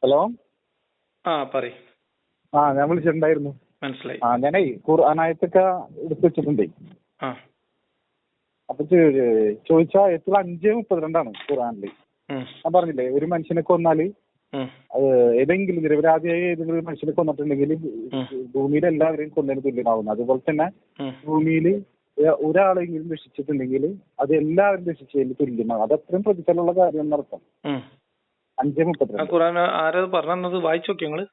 Hello. പറയ്. ഞാൻ വിളിച്ചിട്ടുണ്ടായിരുന്നു. മനസ്സിലായി. ഞാനേ ഖുർആനായത്തൊക്കെ എടുത്ത് വെച്ചിട്ടുണ്ടേ. അപ്പൊ ചോദിച്ച ആയത്തിൽ 5:32 ഖുർആനില്. ഞാൻ പറഞ്ഞില്ലേ, ഒരു മനുഷ്യനെ കൊന്നാല് ഏതെങ്കിലും നിരപരാധിയായ ഏതെങ്കിലും ഒരു മനുഷ്യനെ കൊന്നിട്ടുണ്ടെങ്കിൽ ഭൂമിയിലെ എല്ലാവരെയും കൊന്നതിന് തുല്യമാവുന്നു. അതുപോലെ തന്നെ ഭൂമിയിൽ ഒരാളെങ്കിലും രക്ഷിച്ചിട്ടുണ്ടെങ്കിൽ അത് എല്ലാവരും രക്ഷിച്ചതിന് തുല്യമാകും. അത് അത്രയും പ്രതിഫലമുള്ള കാര്യം എന്നർത്ഥം. 5:32 വായിച്ചു നോക്കി നിങ്ങള്?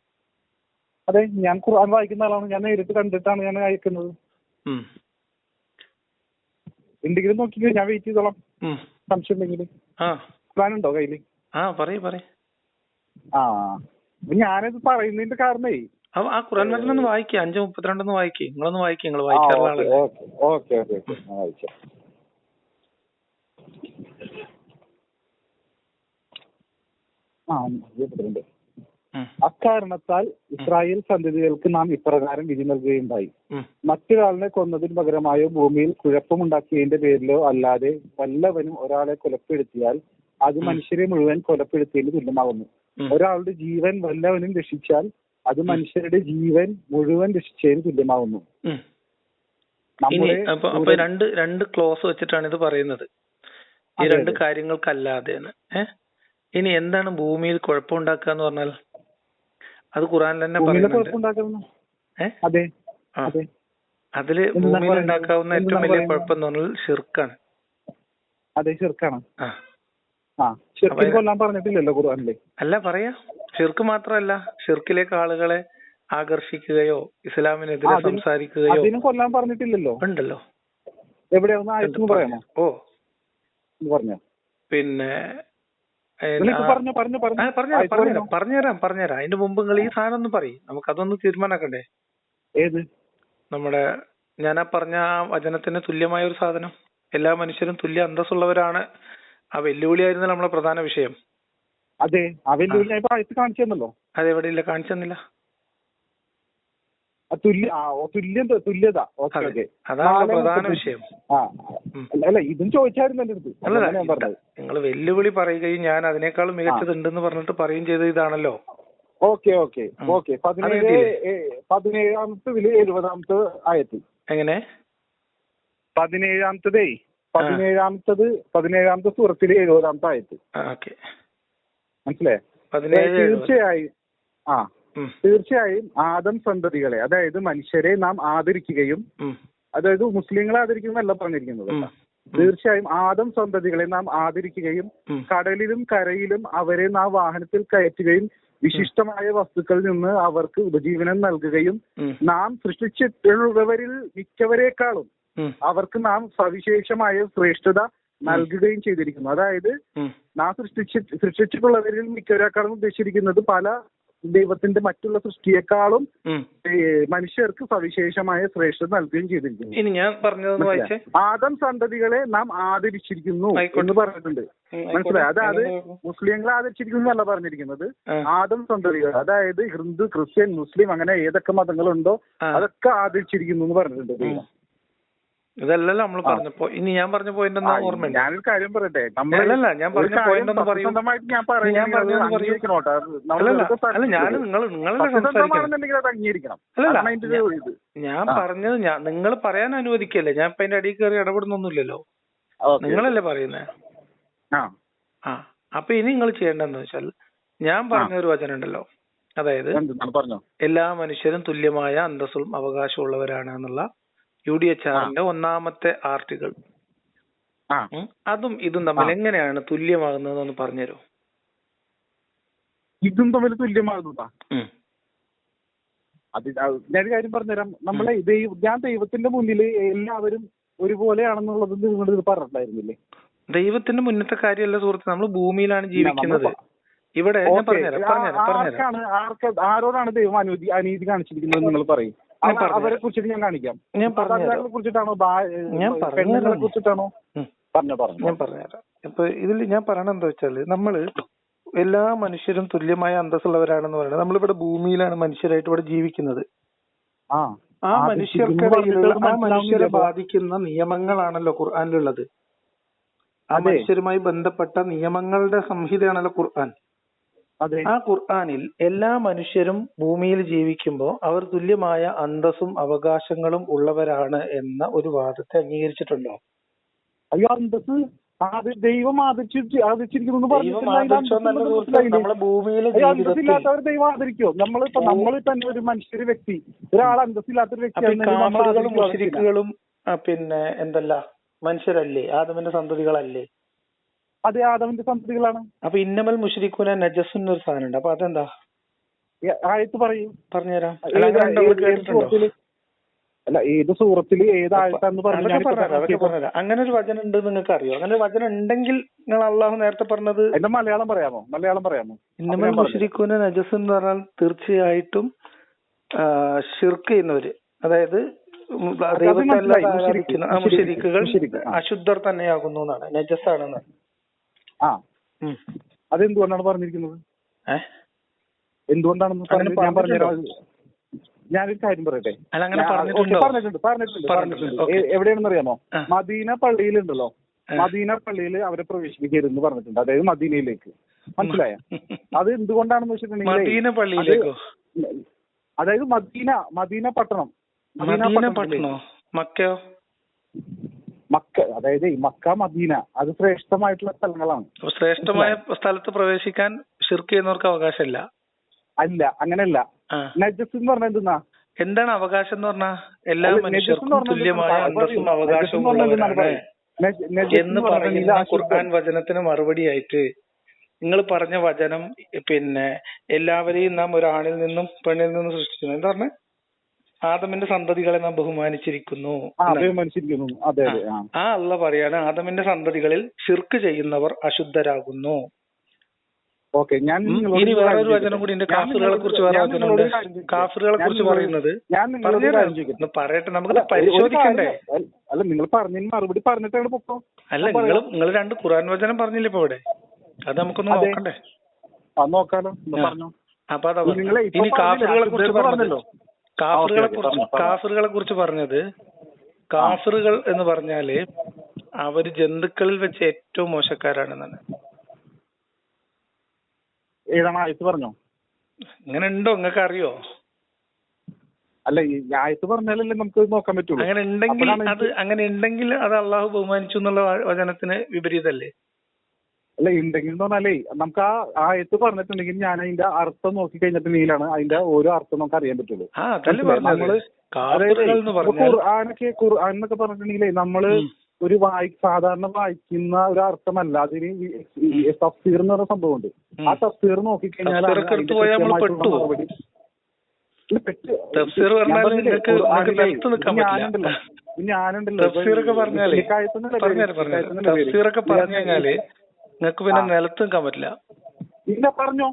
അതെ, ഞാൻ ഖുർആൻ വായിക്കുന്ന ആളാണ്. ഞാൻ നേരിട്ട് കണ്ടിട്ടാണ് ഞാൻ അയക്കുന്നത്. എന്തെങ്കിലും നോക്കി ഞാൻ വെയിറ്റ് ചെയ്തോളാം. സംശയം ഉണ്ടെങ്കിൽ. ഖുർആൻ ഉണ്ടോ കയ്യില്? ഞാനത് പറയുന്നതിന്റെ കാരണേ ആ ഖുർആൻ വചനം വായിക്കേ. 5:32 വായിക്കേ. നിങ്ങളൊന്ന് വായിക്കേ. നിങ്ങൾ വായിക്കാറുള്ള ആളല്ലേ? ഓക്കെ വായിക്കാം. അക്കാരണത്താൽ ഇസ്രായേൽ സന്തതികൾക്ക് നാം ഇപ്രകാരം വിധി നൽകുകയുണ്ടായി. മറ്റൊരാളിനെ കൊന്നതിന് പകരമായോ ഭൂമിയിൽ കുഴപ്പമുണ്ടാക്കിയതിന്റെ പേരിലോ അല്ലാതെ വല്ലവനും ഒരാളെ കൊലപ്പെടുത്തിയാൽ അത് മനുഷ്യരെ മുഴുവൻ കൊലപ്പെടുത്തിയതിന് തുല്യമാകുന്നു. ഒരാളുടെ ജീവൻ വല്ലവനും രക്ഷിച്ചാൽ അത് മനുഷ്യരുടെ ജീവൻ മുഴുവൻ രക്ഷിച്ചതിന് തുല്യമാകുന്നു. രണ്ട് ക്ലോസ് വെച്ചിട്ടാണ് ഇത് പറയുന്നത്. ഈ രണ്ട് കാര്യങ്ങൾക്കല്ലാതെ. ഇനി എന്താണ് ഭൂമിയിൽ കുഴപ്പമുണ്ടാക്കുക എന്ന് പറഞ്ഞാൽ? അത് ഖുർആനിൽ തന്നെ പറയുന്നുണ്ട്. അതില് ഭൂമിയിൽ ഉണ്ടാക്കാവുന്ന ഏറ്റവും വലിയ കുഴപ്പം എന്ന് പറഞ്ഞാൽ ഷിർക്കാണ്. അതെ, ഷിർക്കാണ്. പറഞ്ഞിട്ടില്ലല്ലോ ഖുർആനില്. അല്ല പറയാ, ഷിർക്ക് മാത്രമല്ല, ഷിർക്കിലേക്ക് ആളുകളെ ആകർഷിക്കുകയോ ഇസ്ലാമിനെതിരെ സംസാരിക്കുകയോ കൊല്ലാൻ പറഞ്ഞിട്ടില്ലല്ലോ. ഉണ്ടല്ലോ. എവിടെയാ പറയാമോ? പറഞ്ഞോ. പിന്നെ പറഞ്ഞുതരാം. അതിന്റെ മുമ്പ് നിങ്ങൾ ഈ സാധനം ഒന്ന് പറയും. നമുക്ക് അതൊന്ന് തീരുമാനാക്കണ്ടേ? ഏത്? നമ്മുടെ ഞാനാ പറഞ്ഞ ആ വചനത്തിന് തുല്യമായ ഒരു സാധനം. എല്ലാ മനുഷ്യരും തുല്യ അന്തസ്സുള്ളവരാണ്. ആ വെല്ലുവിളിയായിരുന്നു നമ്മളെ പ്രധാന വിഷയം. അതെ, ആ വെല്ലുവിളി കാണിച്ചു തന്നല്ലോ. അതെവിടെയില്ല, കാണിച്ചു തന്നില്ല. തുല്യത അതാണ് പ്രധാന വിഷയം. അല്ല, ഇതും ചോദിച്ചായിരുന്നു എന്റെ അടുത്ത്. നിങ്ങൾ വെല്ലുവിളി പറയുകയും ഞാൻ അതിനേക്കാളും മികച്ചതുണ്ടെന്ന് പറഞ്ഞിട്ട് പറയുകയും ചെയ്ത ഇതാണല്ലോ. ഓക്കെ 17-ാമത്തെ 70-ാമത്തെ ആയത്തിൽ. എങ്ങനെ? 17-ാമത്തെ സൂറത്തിലെ 70-ാമത്തെ ആയത്ത്. മനസ്സിലായോ? തീർച്ചയായും ആദം സന്തതികളെ, അതായത് മനുഷ്യരെ നാം ആദരിക്കുകയും, അതായത് മുസ്ലിങ്ങളെ ആദരിക്കുന്നതല്ല പറഞ്ഞിരിക്കുന്നത്. തീർച്ചയായും ആദം സന്തതികളെ നാം ആദരിക്കുകയും കടലിലും കരയിലും അവരെ നാം വാഹനത്തിൽ കയറ്റുകയും വിശിഷ്ടമായ വസ്തുക്കളിൽ നിന്ന് അവർക്ക് ഉപജീവനം നൽകുകയും നാം സൃഷ്ടിച്ചിട്ടുള്ളവരിൽ മിക്കവരെക്കാളും അവർക്ക് നാം സവിശേഷമായ ശ്രേഷ്ഠത നൽകുകയും ചെയ്തിരിക്കുന്നു. അതായത് നാം സൃഷ്ടിച്ചിട്ടുള്ളവരിൽ മിക്കവരെക്കാളും ഉദ്ദേശിച്ചിരിക്കുന്നത് പല ദൈവത്തിന്റെ മറ്റുള്ള സൃഷ്ടിയെക്കാളും മനുഷ്യർക്ക് സവിശേഷമായ ശ്രേഷ്ഠത നൽകുകയും ചെയ്തിരിക്കുന്നു. ഇനി ഞാൻ പറഞ്ഞത് ആദം സന്തതികളെ നാം ആദരിച്ചിരിക്കുന്നു എന്ന് പറഞ്ഞിട്ടുണ്ട്. മനസ്സിലായി? അതായത് മുസ്ലിങ്ങളെ ആദരിച്ചിരിക്കുന്നു എന്നല്ല പറഞ്ഞിരിക്കുന്നത്. ആദം സന്തതികൾ, അതായത് ഹിന്ദു, ക്രിസ്ത്യൻ, മുസ്ലിം, അങ്ങനെ ഏതൊക്കെ മതങ്ങളുണ്ടോ അതൊക്കെ ആദരിച്ചിരിക്കുന്നു എന്ന് പറഞ്ഞിട്ടുണ്ട് ദൈവം. ഇതല്ലല്ലോ നമ്മൾ പറഞ്ഞപ്പോ. ഇനി ഞാൻ പറഞ്ഞ പോയിന്റ് എന്താ ഓർമ്മയുണ്ട്? ഞാനൊരു കാര്യം പറയട്ടെ. ഞാൻ പറഞ്ഞ പോയിന്റ് ഒന്ന് പറയൂ. ഞാൻ പറഞ്ഞത് നിങ്ങൾ പറയാൻ അനുവദിക്കല്ലേ. ഞാൻ ഇപ്പൊ അതിന്റെ അടിയിൽ കയറി ഇടപെടുന്നൊന്നുമില്ലല്ലോ. നിങ്ങളല്ലേ പറയുന്നേ? അപ്പൊ ഇനി നിങ്ങൾ ചെയ്യേണ്ടതെന്ന് വെച്ചാൽ, ഞാൻ പറഞ്ഞ ഒരു വചനം ഉണ്ടല്ലോ, അതായത് എല്ലാ മനുഷ്യരും തുല്യമായ അന്തസ്സും അവകാശവും ഉള്ളവരാണ് എന്നുള്ള UDHRന്റെ 1ാമത്തെ ആർട്ടിക്കിൾ. അതും ഇതും തമ്മിൽ എങ്ങനെയാണ് തുല്യമാകുന്നതെന്ന് പറഞ്ഞുതരോ? ഇതും തമ്മിൽ തുല്യമാകുന്നതാ? അത് ഞാനൊരു കാര്യം പറഞ്ഞുതരാം. നമ്മളെ ഞാൻ ദൈവത്തിന്റെ മുന്നിൽ എല്ലാവരും ഒരുപോലെയാണെന്നുള്ളത് നിങ്ങൾ പറഞ്ഞിട്ടുണ്ടായിരുന്നില്ലേ? ദൈവത്തിന്റെ മുന്നത്തെ കാര്യമല്ല സുഹൃത്ത്, നമ്മൾ ഭൂമിയിലാണ് ജീവിക്കുന്നത്. ഇവിടെ ആരോടാണ് ദൈവം അനീതി കാണിച്ചിരിക്കുന്നത് നിങ്ങൾ പറയും. അവരെ കുറിച്ചിട്ട് ഞാൻ കാണിക്കാം. കുറിച്ചിട്ടാണോ പെണ്ണുങ്ങളെ കുറിച്ചിട്ടാണോ? ഞാൻ പറഞ്ഞുതരാം. ഇപ്പൊ ഇതിൽ ഞാൻ പറയണത് എന്താ വെച്ചാല്, നമ്മള് എല്ലാ മനുഷ്യരും തുല്യമായ അന്തസ്സുള്ളവരാണെന്ന് പറയുന്നത് നമ്മളിവിടെ ഭൂമിയിലാണ് മനുഷ്യരായിട്ട് ഇവിടെ ജീവിക്കുന്നത്. ആ മനുഷ്യരെ ബാധിക്കുന്ന നിയമങ്ങളാണല്ലോ ഖുർആനിലുള്ളത്. ആ മനുഷ്യരുമായി ബന്ധപ്പെട്ട നിയമങ്ങളുടെ സംഹിതയാണല്ലോ ഖുർആൻ. ആ ഖുർആനിൽ എല്ലാ മനുഷ്യരും ഭൂമിയിൽ ജീവിക്കുമ്പോൾ അവർ തുല്യമായ അന്തസ്സും അവകാശങ്ങളും ഉള്ളവരാണ് എന്ന ഒരു വാദത്തെ അംഗീകരിച്ചിട്ടുണ്ടോ? അയ്യോ, അന്തസ് ദൈവം ആദരിച്ചിരിക്കുന്നു നമ്മളെ ഭൂമിയിലെ അന്തസ്സില്ലാത്തവർ ദൈവം ആദരിക്കോ? നമ്മൾ തന്നെ ഒരു മനുഷ്യര് വ്യക്തി, ഒരാൾ അന്തസ്സില്ലാത്തൊരു വ്യക്തികളും മുശ്രിക്കുകളും പിന്നെ എന്തല്ല മനുഷ്യരല്ലേ? ആദമിന്റെ സന്തതികളല്ലേ? അതെ, ആദമിന്റെ സന്തതികളാണ്. അപ്പൊ ഇന്നമൽ മുശ്രിക്കൂന നജസ് എന്നൊരു സാധനം ഉണ്ട്. അപ്പൊ അതെന്താ? ആയത്ത് പറയൂ, പറഞ്ഞുതരാം. അല്ല, ഏത് സൂറത്തില് ഏത് ആയത്താന്ന് പറഞ്ഞുതരാം. അങ്ങനെ ഒരു വചനം ഉണ്ട്, നിങ്ങൾക്ക് അറിയോ? അങ്ങനെ ഒരു വചനം ഉണ്ടെങ്കിൽ നിങ്ങൾ അള്ളാഹു നേരത്തെ പറഞ്ഞത് മലയാളം പറയാമോ? ഇന്നമൽ മുശ്രിക്കൂന നജസ് എന്ന് പറഞ്ഞാൽ തീർച്ചയായിട്ടും ശിർക്ക് ചെയ്യുന്നവര്, അതായത് ദൈവത്തെ ആരാധിക്കുന്ന മുശ്രിക്കുകൾ അശുദ്ധർ തന്നെയാകുന്നു എന്നാണ്, നജസാണെന്ന്. അതെന്തുകൊണ്ടാണ് പറഞ്ഞിരിക്കുന്നത്? എന്തുകൊണ്ടാണെന്ന് ഞാൻ പറഞ്ഞുതരാം. ഞാനൊരു കാര്യം പറയട്ടെ. പറഞ്ഞിട്ടുണ്ട്. എവിടെയാണെന്ന് അറിയാമോ? മദീന പള്ളിയിലുണ്ടല്ലോ, മദീന പള്ളിയിൽ അവരെ പ്രവേശിപ്പിക്കരുതെന്ന് പറഞ്ഞിട്ടുണ്ട്. അതായത് മദീനയിലേക്ക്. മനസ്സിലായ? അത് എന്തുകൊണ്ടാണെന്ന് വെച്ചിട്ടുണ്ടെങ്കിൽ, അതായത് മദീന പട്ടണം, മക്ക, അതായത് മക്ക മദീന അത് ശ്രേഷ്ഠമായിട്ടുള്ള സ്ഥലങ്ങളാണ്. ശ്രേഷ്ഠമായ സ്ഥലത്ത് പ്രവേശിക്കാൻ ശിർക്ക് ചെയ്യുന്നവർക്ക് അവകാശമില്ല. അല്ല, അങ്ങനെയല്ല. നജസ് എന്ന് പറഞ്ഞാൽ എന്തെന്നാ? എന്താണ് അവകാശം എന്ന് പറഞ്ഞാൽ? എല്ലാ മനുഷ്യർക്കും തുല്യമായ അന്തസ്സും അവകാശവും എന്ന് പറയുന്ന ഖുർആൻ വചനത്തിന് മറുപടിയായിട്ട് നിങ്ങൾ പറഞ്ഞ വചനം പിന്നെ എല്ലാവരെയും നാം ഒരാണിൽ നിന്നും പെണ്ണിൽ നിന്നും സൃഷ്ടിക്കുന്നു. എന്താ പറഞ്ഞ? ആദമിന്റെ സന്തതികളെ നാം ബഹുമാനിച്ചിരിക്കുന്നു. ആ അള്ളാഹ് പറയാണ് ആദമിന്റെ സന്തതികളിൽ ശിർക്ക് ചെയ്യുന്നവർ അശുദ്ധരാകുന്നു. ഇനി വേറൊരു വചനം കൂടി ഉണ്ട്, കാഫിറുകളെ കുറിച്ച് വേറെ വചനമുണ്ട്. കാഫിറുകളെ കുറിച്ച് പറയുന്നത് പറയട്ടെ, നമുക്ക് പരിശോധിക്കണ്ടേ? അല്ല, നിങ്ങൾ പറഞ്ഞ മറുപടി പറഞ്ഞിട്ടാണ് പൊക്കോ. അല്ല, നിങ്ങൾ രണ്ട് ഖുർആൻ വചനം പറഞ്ഞില്ലേ ഇപ്പൊ ഇവിടെ? അത് നമുക്കൊന്ന് നോക്കണ്ടേ? നോക്കാലോ. അപ്പൊ അതാ ഇനി കാഫിറുകളെ കുറിച്ച് പറഞ്ഞല്ലോ. കാഫിറുകളെ കുറിച്ച് പറഞ്ഞത്, കാഫിറുകൾ എന്ന് പറഞ്ഞാല് അവര് ജന്തുക്കളിൽ വെച്ച് ഏറ്റവും മോശക്കാരാണെന്നാണ്. ഏതാണ് ആയത്ത് പറഞ്ഞോ? അങ്ങനെ ഉണ്ടോ? നിങ്ങൾക്ക് അറിയോ? അല്ല, ഈ ആയത്ത് പറഞ്ഞാലല്ലേ നമുക്ക് നോക്കാൻ പറ്റുള്ളൂ. അങ്ങനെ ഉണ്ടെങ്കിൽ അത് അള്ളാഹു ബഹുമാനിച്ചു എന്നുള്ള വചനത്തിന് വിപരീതല്ലേ? അല്ല, ഉണ്ടെങ്കിൽ എന്ന് പറഞ്ഞാലേ നമുക്ക് ആ ആയത്ത് പറഞ്ഞിട്ടുണ്ടെങ്കിൽ ഞാൻ അതിന്റെ അർത്ഥം നോക്കി കഴിഞ്ഞിട്ടുണ്ടെങ്കിലാണ് അതിന്റെ ഓരോ അർത്ഥം നമുക്ക് അറിയാൻ പറ്റുള്ളൂ. നമ്മള് ഖുർആൻ എന്നൊക്കെ പറഞ്ഞിട്ടുണ്ടെങ്കിലേ നമ്മള് ഒരു സാധാരണ വായിക്കുന്ന ഒരു അർത്ഥമല്ല. അതിന് തഫ്സീർ എന്ന് പറഞ്ഞ സംഭവമുണ്ട്. ആ തഫ്സീർ നോക്കിക്കഴിഞ്ഞാൽ നിങ്ങൾക്ക് പിന്നെ നിലത്ത് നിൽക്കാൻ പറ്റില്ല. ഇല്ല, പറഞ്ഞോ.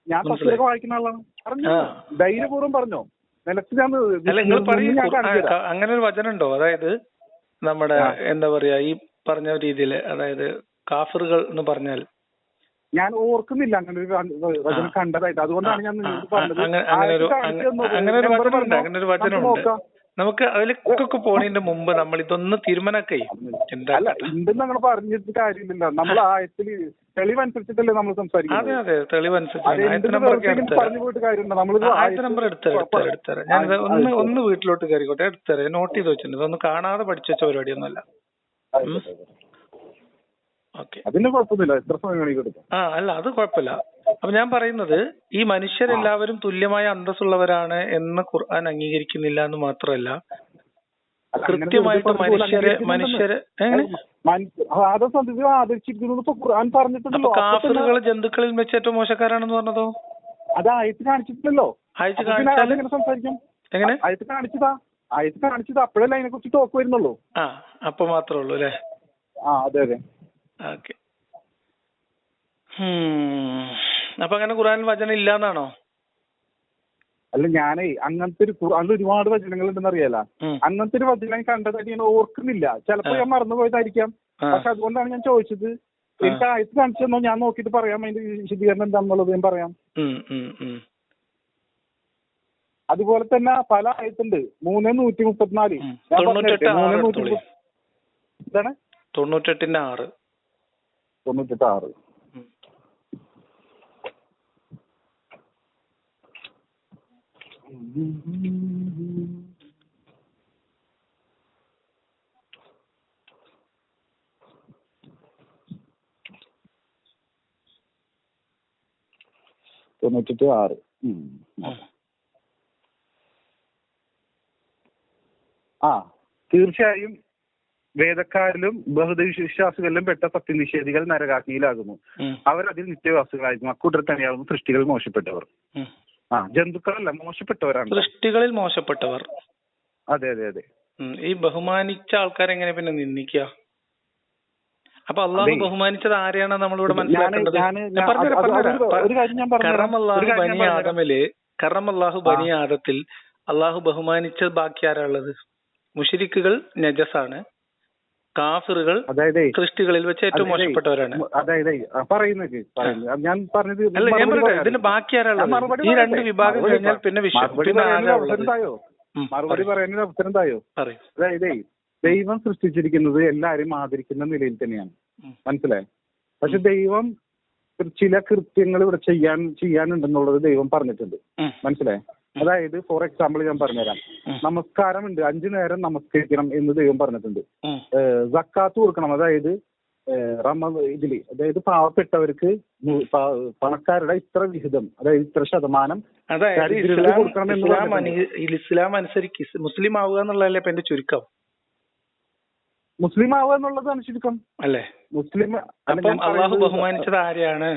ഞാൻ തഫ്സീറൊക്കെ വായിക്കുന്ന ആളാണ്. പറഞ്ഞോ, ധൈര്യപൂർവ്വം പറഞ്ഞോ. നിലത്ത് ഞാൻ അങ്ങനെ ഒരു വചനം ഉണ്ടോ? അതായത് നമ്മുടെ എന്താ പറയാ ഈ പറഞ്ഞ രീതിയില്, അതായത് കാഫിറുകൾ എന്ന് പറഞ്ഞാൽ ഞാൻ ഓർക്കുന്നില്ല അങ്ങനെ ഒരു വചനം കണ്ടതായിട്ട്. അതുകൊണ്ടാണ് ഞാൻ അങ്ങനെ ഒരു വചനമുണ്ട്. നമുക്ക് അതിലേക്കൊക്കെ പോണതിന്റെ മുമ്പ് നമ്മൾ ഇതൊന്ന് തീരുമാനമാക്കേ. അല്ല, ഉണ്ടെന്ന് അങ്ങനെ പറഞ്ഞിട്ട് കാര്യമില്ല. നമ്മൾ ആയത്തിൽ തെളിവനുസരിച്ചിട്ടല്ലേ നമ്മൾ സംസാരിക്കുന്നത്. അതെ, തെളിവനുസരിച്ച് പറഞ്ഞു പോയിട്ട് കാര്യമുണ്ട്. ആയത്തെ നമ്പർ എടുത്തരാം. ഞാൻ ഒന്ന് വീട്ടിലോട്ട് കയറിക്കോട്ടെ, എടുത്തരാം. നോട്ട് ചെയ്ത് വെച്ചിട്ടുണ്ട്. ഇതൊന്നും കാണാതെ പഠിച്ചു വെച്ച പരിപാടിയൊന്നുമല്ല. അതിന് കുഴപ്പമൊന്നുമില്ല, എത്ര സമയം വേണമെങ്കിൽ എടുക്കാം. അല്ല, അത് കുഴപ്പമില്ല. അപ്പൊ ഞാൻ പറയുന്നത്, ഈ മനുഷ്യരെല്ലാവരും തുല്യമായ അന്തസ്സുള്ളവരാണ് എന്ന് ഖുർആൻ അംഗീകരിക്കുന്നില്ല എന്ന് മാത്രമല്ല, കൃത്യമായിട്ട് മനുഷ്യരെ കാഫിറുകൾ ജന്തുക്കളിൽ വെച്ച് ഏറ്റവും മോശക്കാരാണെന്ന് പറഞ്ഞതോ? അത് ആയത്ത് കാണിച്ചിട്ടില്ലല്ലോ. ആയത്ത് കാണിച്ചാൽ സംസാരിക്കും. എങ്ങനെ? ആയത്ത് കാണിച്ചതാ അപ്പോഴല്ലേ അതിനെ കുറിച്ച് ടോക്ക് വരുന്നുള്ളൂ. അപ്പൊ മാത്രമേ ഉള്ളൂ അല്ലേ? അതെ. ഓക്കെ. അപ്പൊ അങ്ങനെ ഖുർആനിൽ വചനം ഇല്ലാന്നാണോ? അല്ല, ഞാനേ അങ്ങനത്തെ ഒരു ഖുർആനിൽ ഒരുപാട് വചനങ്ങൾ ഉണ്ടെന്ന് അറിയാലോ. അങ്ങനത്തെ ഒരു വചനം കണ്ടതായിട്ട് ഞാൻ ഓർക്കുന്നില്ല. ചിലപ്പോ ഞാൻ മറന്നുപോയതായിരിക്കാം. പക്ഷെ അതുകൊണ്ടാണ് ഞാൻ ചോദിച്ചത്. എനിക്ക് ആയത്ത് കാണിച്ചു തന്നോ, ഞാൻ നോക്കിയിട്ട് പറയാം അതിന്റെ വിശദീകരണം എന്താണെന്നുള്ളത് ഞാൻ പറയാം. അതുപോലെ തന്നെ പല ആയത്തുണ്ട്. 3:134 എന്താണ്? 98:6 തൊണ്ണൂറ്റി 6. തീർച്ചയായും വേദക്കാരിലും ബഹുദൈവവിശ്വാസികളിലും പെട്ട സത്യനിഷേധികൾ നരകാഗ്നിയിലാകുന്നു. അവരതിൽ നിത്യവാസികളായിരുന്നു. അക്കൂട്ടർ തന്നെയാകുന്നു സൃഷ്ടികളിൽ മോശപ്പെട്ടവർ. ജന്തുക്കളല്ല, മോശപ്പെട്ടവരാണ്. സൃഷ്ടികളിൽ മോശപ്പെട്ടവർ. അതെ അതെ അതെ. ഈ ബഹുമാനിച്ച ആൾക്കാരെങ്ങനെ പിന്നെ നിന്ദിക്കുക? അപ്പൊ അള്ളാഹു ബഹുമാനിച്ചത് ആരെയാണ് നമ്മളിവിടെ മനസ്സിലാക്കേണ്ടത്? കറമല്ലാഹു ബനി ആദത്തിൽ അള്ളാഹു ബഹുമാനിച്ചത് ബാക്കി ആരാ ഉള്ളത്? മുശ്രിക്കുകൾ നജസാണ്, കാഫിറുകൾ സൃഷ്ടികളിൽ വെച്ച് ഏറ്റവും മോശപ്പെട്ടവരാണ്. ഇതിന് ബാക്കി ആരാ ഉള്ളത്? ഈ രണ്ട് വിഭാഗം കഴിഞ്ഞാൽ പിന്നെ മറുപടി പറയാനൊരു അവസരം തായോ? അതായത് ദൈവം സൃഷ്ടിച്ചിരിക്കുന്നത് എല്ലാരെയും ആദരിക്കുന്ന നിലയിൽ തന്നെയാണ്, മനസ്സിലായി? പക്ഷെ ദൈവം ചില കൃത്യങ്ങൾ ഇവിടെ ചെയ്യാനുണ്ടെന്നുള്ളത് ദൈവം പറഞ്ഞിട്ടുണ്ട്, മനസ്സിലായി? അതായത് ഫോർ എക്സാമ്പിൾ ഞാൻ പറഞ്ഞുതരാം. നമസ്കാരമുണ്ട്, 5 നേരം നമസ്കരിക്കണം എന്ന് ദൈവം പറഞ്ഞിട്ടുണ്ട്. സക്കാത്ത് കൊടുക്കണം, അതായത് അതായത് പാവപ്പെട്ടവർക്ക് പണക്കാരുടെ ഇത്ര വിഹിതം, അതായത് ഇത്ര ശതമാനം കൊടുക്കണം എന്ന്. ഇസ്ലാം അനുസരിച്ച് മുസ്ലിം ആവുക എന്നുള്ളതല്ലേ ഇപ്പൊ എന്റെ ചുരുക്കം? മുസ്ലിം ആവുക എന്നുള്ളതാണ് ചുരുക്കം അല്ലേ? മുസ്ലിം അള്ളാഹു ബഹുമാനിച്ചത് ആരെയാണ്?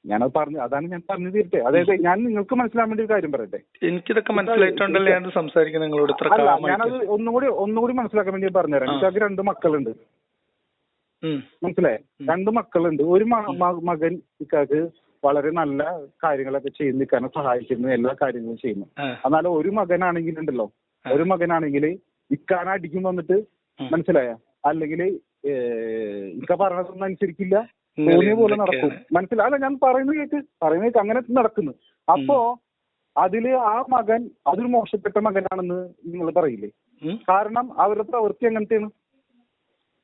ഞാനത് പറഞ്ഞു, അതാണ് ഞാൻ പറഞ്ഞു തീർത്തെ. അതായത് ഞാൻ നിങ്ങൾക്ക് മനസ്സിലാൻ വേണ്ടി ഒരു കാര്യം പറയട്ടെ. എനിക്കിതൊക്കെ മനസ്സിലായിട്ടുണ്ടല്ലേ ഞാൻ സംസാരിക്കുന്നത് നിങ്ങളോട്. ഞാനത് ഒന്നുകൂടി മനസ്സിലാക്കാൻ വേണ്ടി പറഞ്ഞുതരാം. എനിക്ക് 2 മക്കളുണ്ട്, മനസ്സിലായേ? 2 മക്കളുണ്ട്. ഒരു മകൻ ഇക്കാക്ക് വളരെ നല്ല കാര്യങ്ങളൊക്കെ ചെയ്യുന്നു, ഇക്കാനെ സഹായിക്കുന്നു, എല്ലാ കാര്യങ്ങളും ചെയ്യുന്നു. എന്നാലും ഒരു മകനാണെങ്കിലുണ്ടല്ലോ, ഒരു മകനാണെങ്കിൽ ഇക്കാനെ അടിക്കും വന്നിട്ട്, മനസ്സിലായ? അല്ലെങ്കിൽ ഇക്ക പറഞ്ഞതൊന്നും അനുസരിക്കില്ല, തോന്നിയ പോലെ നടക്കും, മനസ്സിലായി? അല്ല, ഞാൻ പറയുന്നത് കേക്ക് അങ്ങനെ നടക്കുന്നു. അപ്പോ അതില് ആ മകൻ അതൊരു മോശപ്പെട്ട മകനാണെന്ന് നിങ്ങൾ പറയില്ലേ? കാരണം അവരുടെ പ്രവൃത്തി എങ്ങനത്തെയാണ്,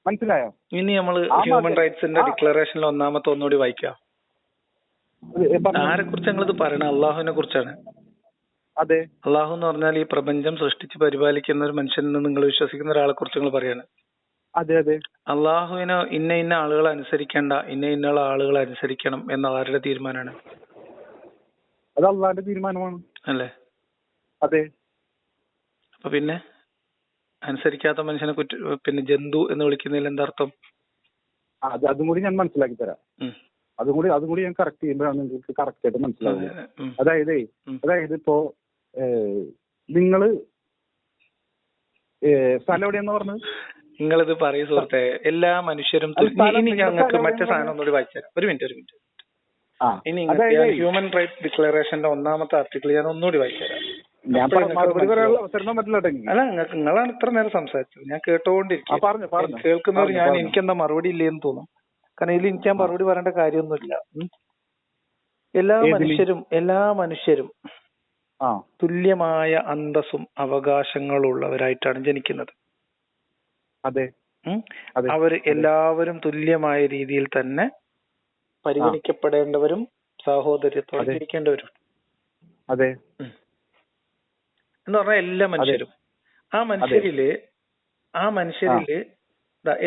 മനസ്സിലായോ? ഇനി നമ്മള് ഹ്യൂമൻ റൈറ്റ്സിന്റെ ഡിക്ലറേഷനിൽ ഒന്നാമത്തെ ഒന്നുകൂടി വായിക്കാം. ആരെ കുറിച്ച് ഞങ്ങളിത് പറയണ? അള്ളാഹുവിനെ കുറിച്ചാണ്. അതെ. അള്ളാഹു എന്ന് പറഞ്ഞാൽ ഈ പ്രപഞ്ചം സൃഷ്ടിച്ച് പരിപാലിക്കുന്ന ഒരു മനുഷ്യനെന്ന് നിങ്ങൾ വിശ്വസിക്കുന്ന ഒരാളെ കുറിച്ച് നിങ്ങൾ പറയാണ്. അതെ അതെ. അള്ളാഹുവിനെ ഇന്ന ആളുകൾ അനുസരിക്കേണ്ട, ഇന്ന ആളുകൾ അനുസരിക്കണം എന്ന ആരുടെ തീരുമാനമാണ്? അത് അള്ളാഹുവിന്റെ തീരുമാനമാണ് അല്ലേ? അതെ. അപ്പൊ പിന്നെ അനുസരിക്കാത്ത മനുഷ്യനെ പിന്നെ ജന്തു എന്ന് വിളിക്കുന്നതിൽ എന്താ അർത്ഥം? അതും കൂടി ഞാൻ മനസ്സിലാക്കി തരാം. അതും കൂടി ഞാൻ കറക്റ്റ് ചെയ്യുമ്പോഴാണ് നിങ്ങൾക്ക് കറക്റ്റ് ആയിട്ട് മനസ്സിലാവുന്നത്. അതായത് ഇപ്പോ നിങ്ങള് സ്ഥലം എവിടെയാന്ന് പറഞ്ഞത്? നിങ്ങളിത് പറയൂ സുഹൃത്തെ. എല്ലാ മനുഷ്യരും ഇനി ഞങ്ങൾക്ക് മറ്റേ സാധനം ഒന്നുകൂടി വായിച്ചുതരാം. ഒരു മിനിറ്റ്. ഇനി ഹ്യൂമൻ റൈറ്റ്സ് ഡിക്ലറേഷന്റെ 1-ാമത്തെ ആർട്ടിക്കിൾ ഞാൻ ഒന്നുകൂടി വായിച്ചുതരാം. അല്ല, നിങ്ങളാണ് ഇത്ര നേരം സംസാരിച്ചത്, ഞാൻ കേട്ടോണ്ടിരിക്കും. കേൾക്കുന്നവർ എനിക്കെന്താ മറുപടി ഇല്ലേന്ന് തോന്നും. കാരണം ഇതിൽ എനിക്ക് മറുപടി പറയേണ്ട കാര്യമൊന്നുമില്ല. എല്ലാ മനുഷ്യരും തുല്യമായ അന്തസ്സും അവകാശങ്ങളുള്ളവരായിട്ടാണ് ജനിക്കുന്നത്. അതെ. അവർ എല്ലാവരും തുല്യമായ രീതിയിൽ തന്നെ പരിഗണിക്കപ്പെടേണ്ടവരും സഹോദര്യത്തോടെ ജീവിക്കേണ്ടവരും. അതെ. എന്ന് പറഞ്ഞാൽ എല്ലാ മനുഷ്യരും. ആ മനുഷ്യരില്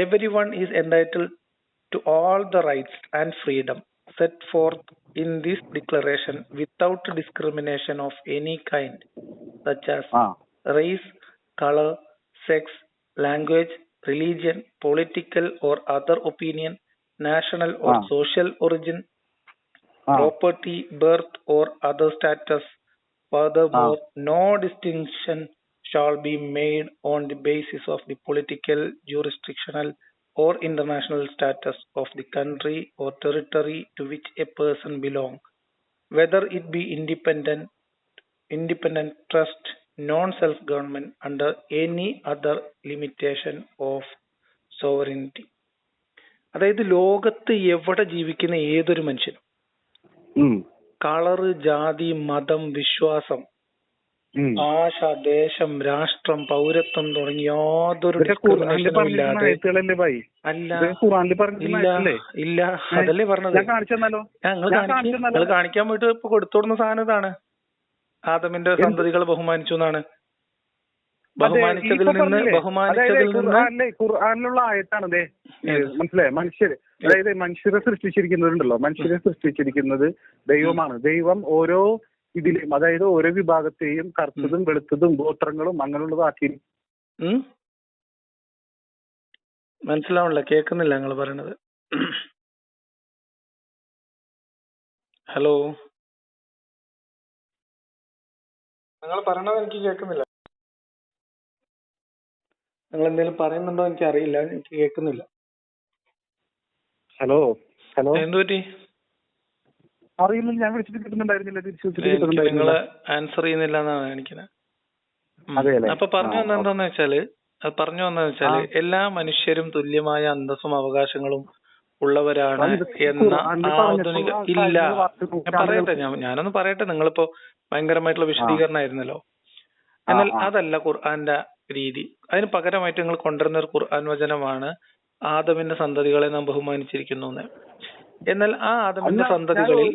everyone is entitled to all the rights and freedom set forth in this declaration without discrimination of any kind, such as race, color, sex, language, religion, political or other opinion, national or social origin, property, birth or other status. Furthermore, no distinction shall be made on the basis of the political, jurisdictional or international status of the country or territory to which a person belongs, whether it be independent trust, non-self-government, under any other limitation of sovereignty. അതായത് ലോകത്ത് എവിടെ ജീവിക്കുന്ന ഏതൊരു മനുഷ്യനും colour, ജാതി, മതം, വിശ്വാസം, ഭാഷ, ദേശം, രാഷ്ട്രം, പൗരത്വം തുടങ്ങിയ യാതൊരു ഡിസ്ക്രിമിനേഷനും ഇല്ലാതെ ഇല്ല. അതല്ലേ പറഞ്ഞത്. നിങ്ങൾ കാണിക്കാൻ പോയിട്ട് ഇപ്പൊ കൊടുത്തോടുന്ന സാധനം ഇതാണ്. ആദമിന്റെ സന്തതികളെ ബഹുമാനിച്ചു എന്നാണ്. ബഹുമാനിച്ചതിൽ നിന്ന് ഖുർആനിലുള്ള ആയത്താണ് മനസ്സിലായോ? മനുഷ്യര്, അതായത് മനുഷ്യരെ സൃഷ്ടിച്ചിരിക്കുന്നതുണ്ടല്ലോ, മനുഷ്യരെ സൃഷ്ടിച്ചിരിക്കുന്നത് ദൈവമാണ്. ദൈവം ഓരോ ഇതിലും, അതായത് ഓരോ വിഭാഗത്തെയും കറുത്തതും വെളുത്തതും ഗോത്രങ്ങളും അങ്ങനെയുള്ളതാക്കി. മനസ്സിലാവണില്ല, കേൾക്കുന്നില്ല നിങ്ങൾ പറയണത്. ഹലോ, നിങ്ങൾ പറയണത് എനിക്ക് കേൾക്കുന്നില്ല. നിങ്ങൾ എന്തെങ്കിലും പറയുന്നുണ്ടോ എനിക്ക് അറിയില്ല, എനിക്ക് കേൾക്കുന്നില്ല. ഹലോ ഹലോ, എന്തു പറ്റി? അറിയില്ല, ഞാൻ വിളിച്ചിട്ട് കിട്ടുന്നുണ്ടായിരുന്നില്ല, നിങ്ങള് ആൻസർ ചെയ്യുന്നില്ല എന്നാണ് കാണിക്കുന്നത്. അപ്പൊ പറഞ്ഞു വന്നെന്താന്ന് വെച്ചാല് എല്ലാ മനുഷ്യരും തുല്യമായ അന്തസ്സും അവകാശങ്ങളും ഉള്ളവരാണ് എന്ന ആധുനിക ഇല്ല. പറയട്ടെ, ഞാനൊന്ന് പറയട്ടെ. നിങ്ങളിപ്പോ ഭയങ്കരമായിട്ടുള്ള വിശദീകരണമായിരുന്നല്ലോ. എന്നാൽ അതല്ല ഖുർആന്റെ രീതി. അതിന് പകരമായിട്ട് നിങ്ങൾ കൊണ്ടുവരുന്ന ഒരു ഖുർആൻ വചനമാണ് ആദമിന്റെ സന്തതികളെ നാം ബഹുമാനിച്ചിരിക്കുന്നു എന്ന്. എന്നാൽ ആ ആദമിന്റെ സന്തതികളിൽ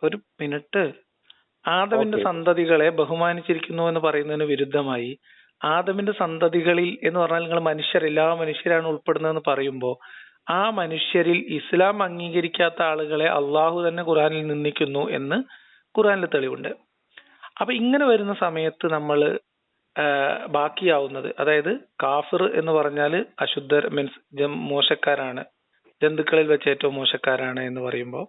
ഒരു മിനിറ്റ് ആദമിന്റെ സന്തതികളെ ബഹുമാനിച്ചിരിക്കുന്നു എന്ന് പറയുന്നതിന് വിരുദ്ധമായി ആദമിന്റെ സന്തതികളിൽ എന്ന് പറഞ്ഞാൽ നിങ്ങൾ എല്ലാ മനുഷ്യരാണ് ഉൾപ്പെടുന്നതെന്ന് പറയുമ്പോൾ ആ മനുഷ്യരിൽ ഇസ്ലാം അംഗീകരിക്കാത്ത ആളുകളെ അള്ളാഹു തന്നെ ഖുർആനിൽ നിന്ദിക്കുന്നു എന്ന് ഖുർആനിൽ തെളിവുണ്ട്. അപ്പൊ ഇങ്ങനെ വരുന്ന സമയത്ത് നമ്മൾ ബാക്കിയാവുന്നത്, അതായത് കാഫിർ എന്ന് പറഞ്ഞാല് അശുദ്ധർ, മീൻസ് മോശക്കാരാണ്, ജന്തുക്കളിൽ വെച്ച് ഏറ്റവും മോശക്കാരാണ് എന്ന് പറയുമ്പോൾ,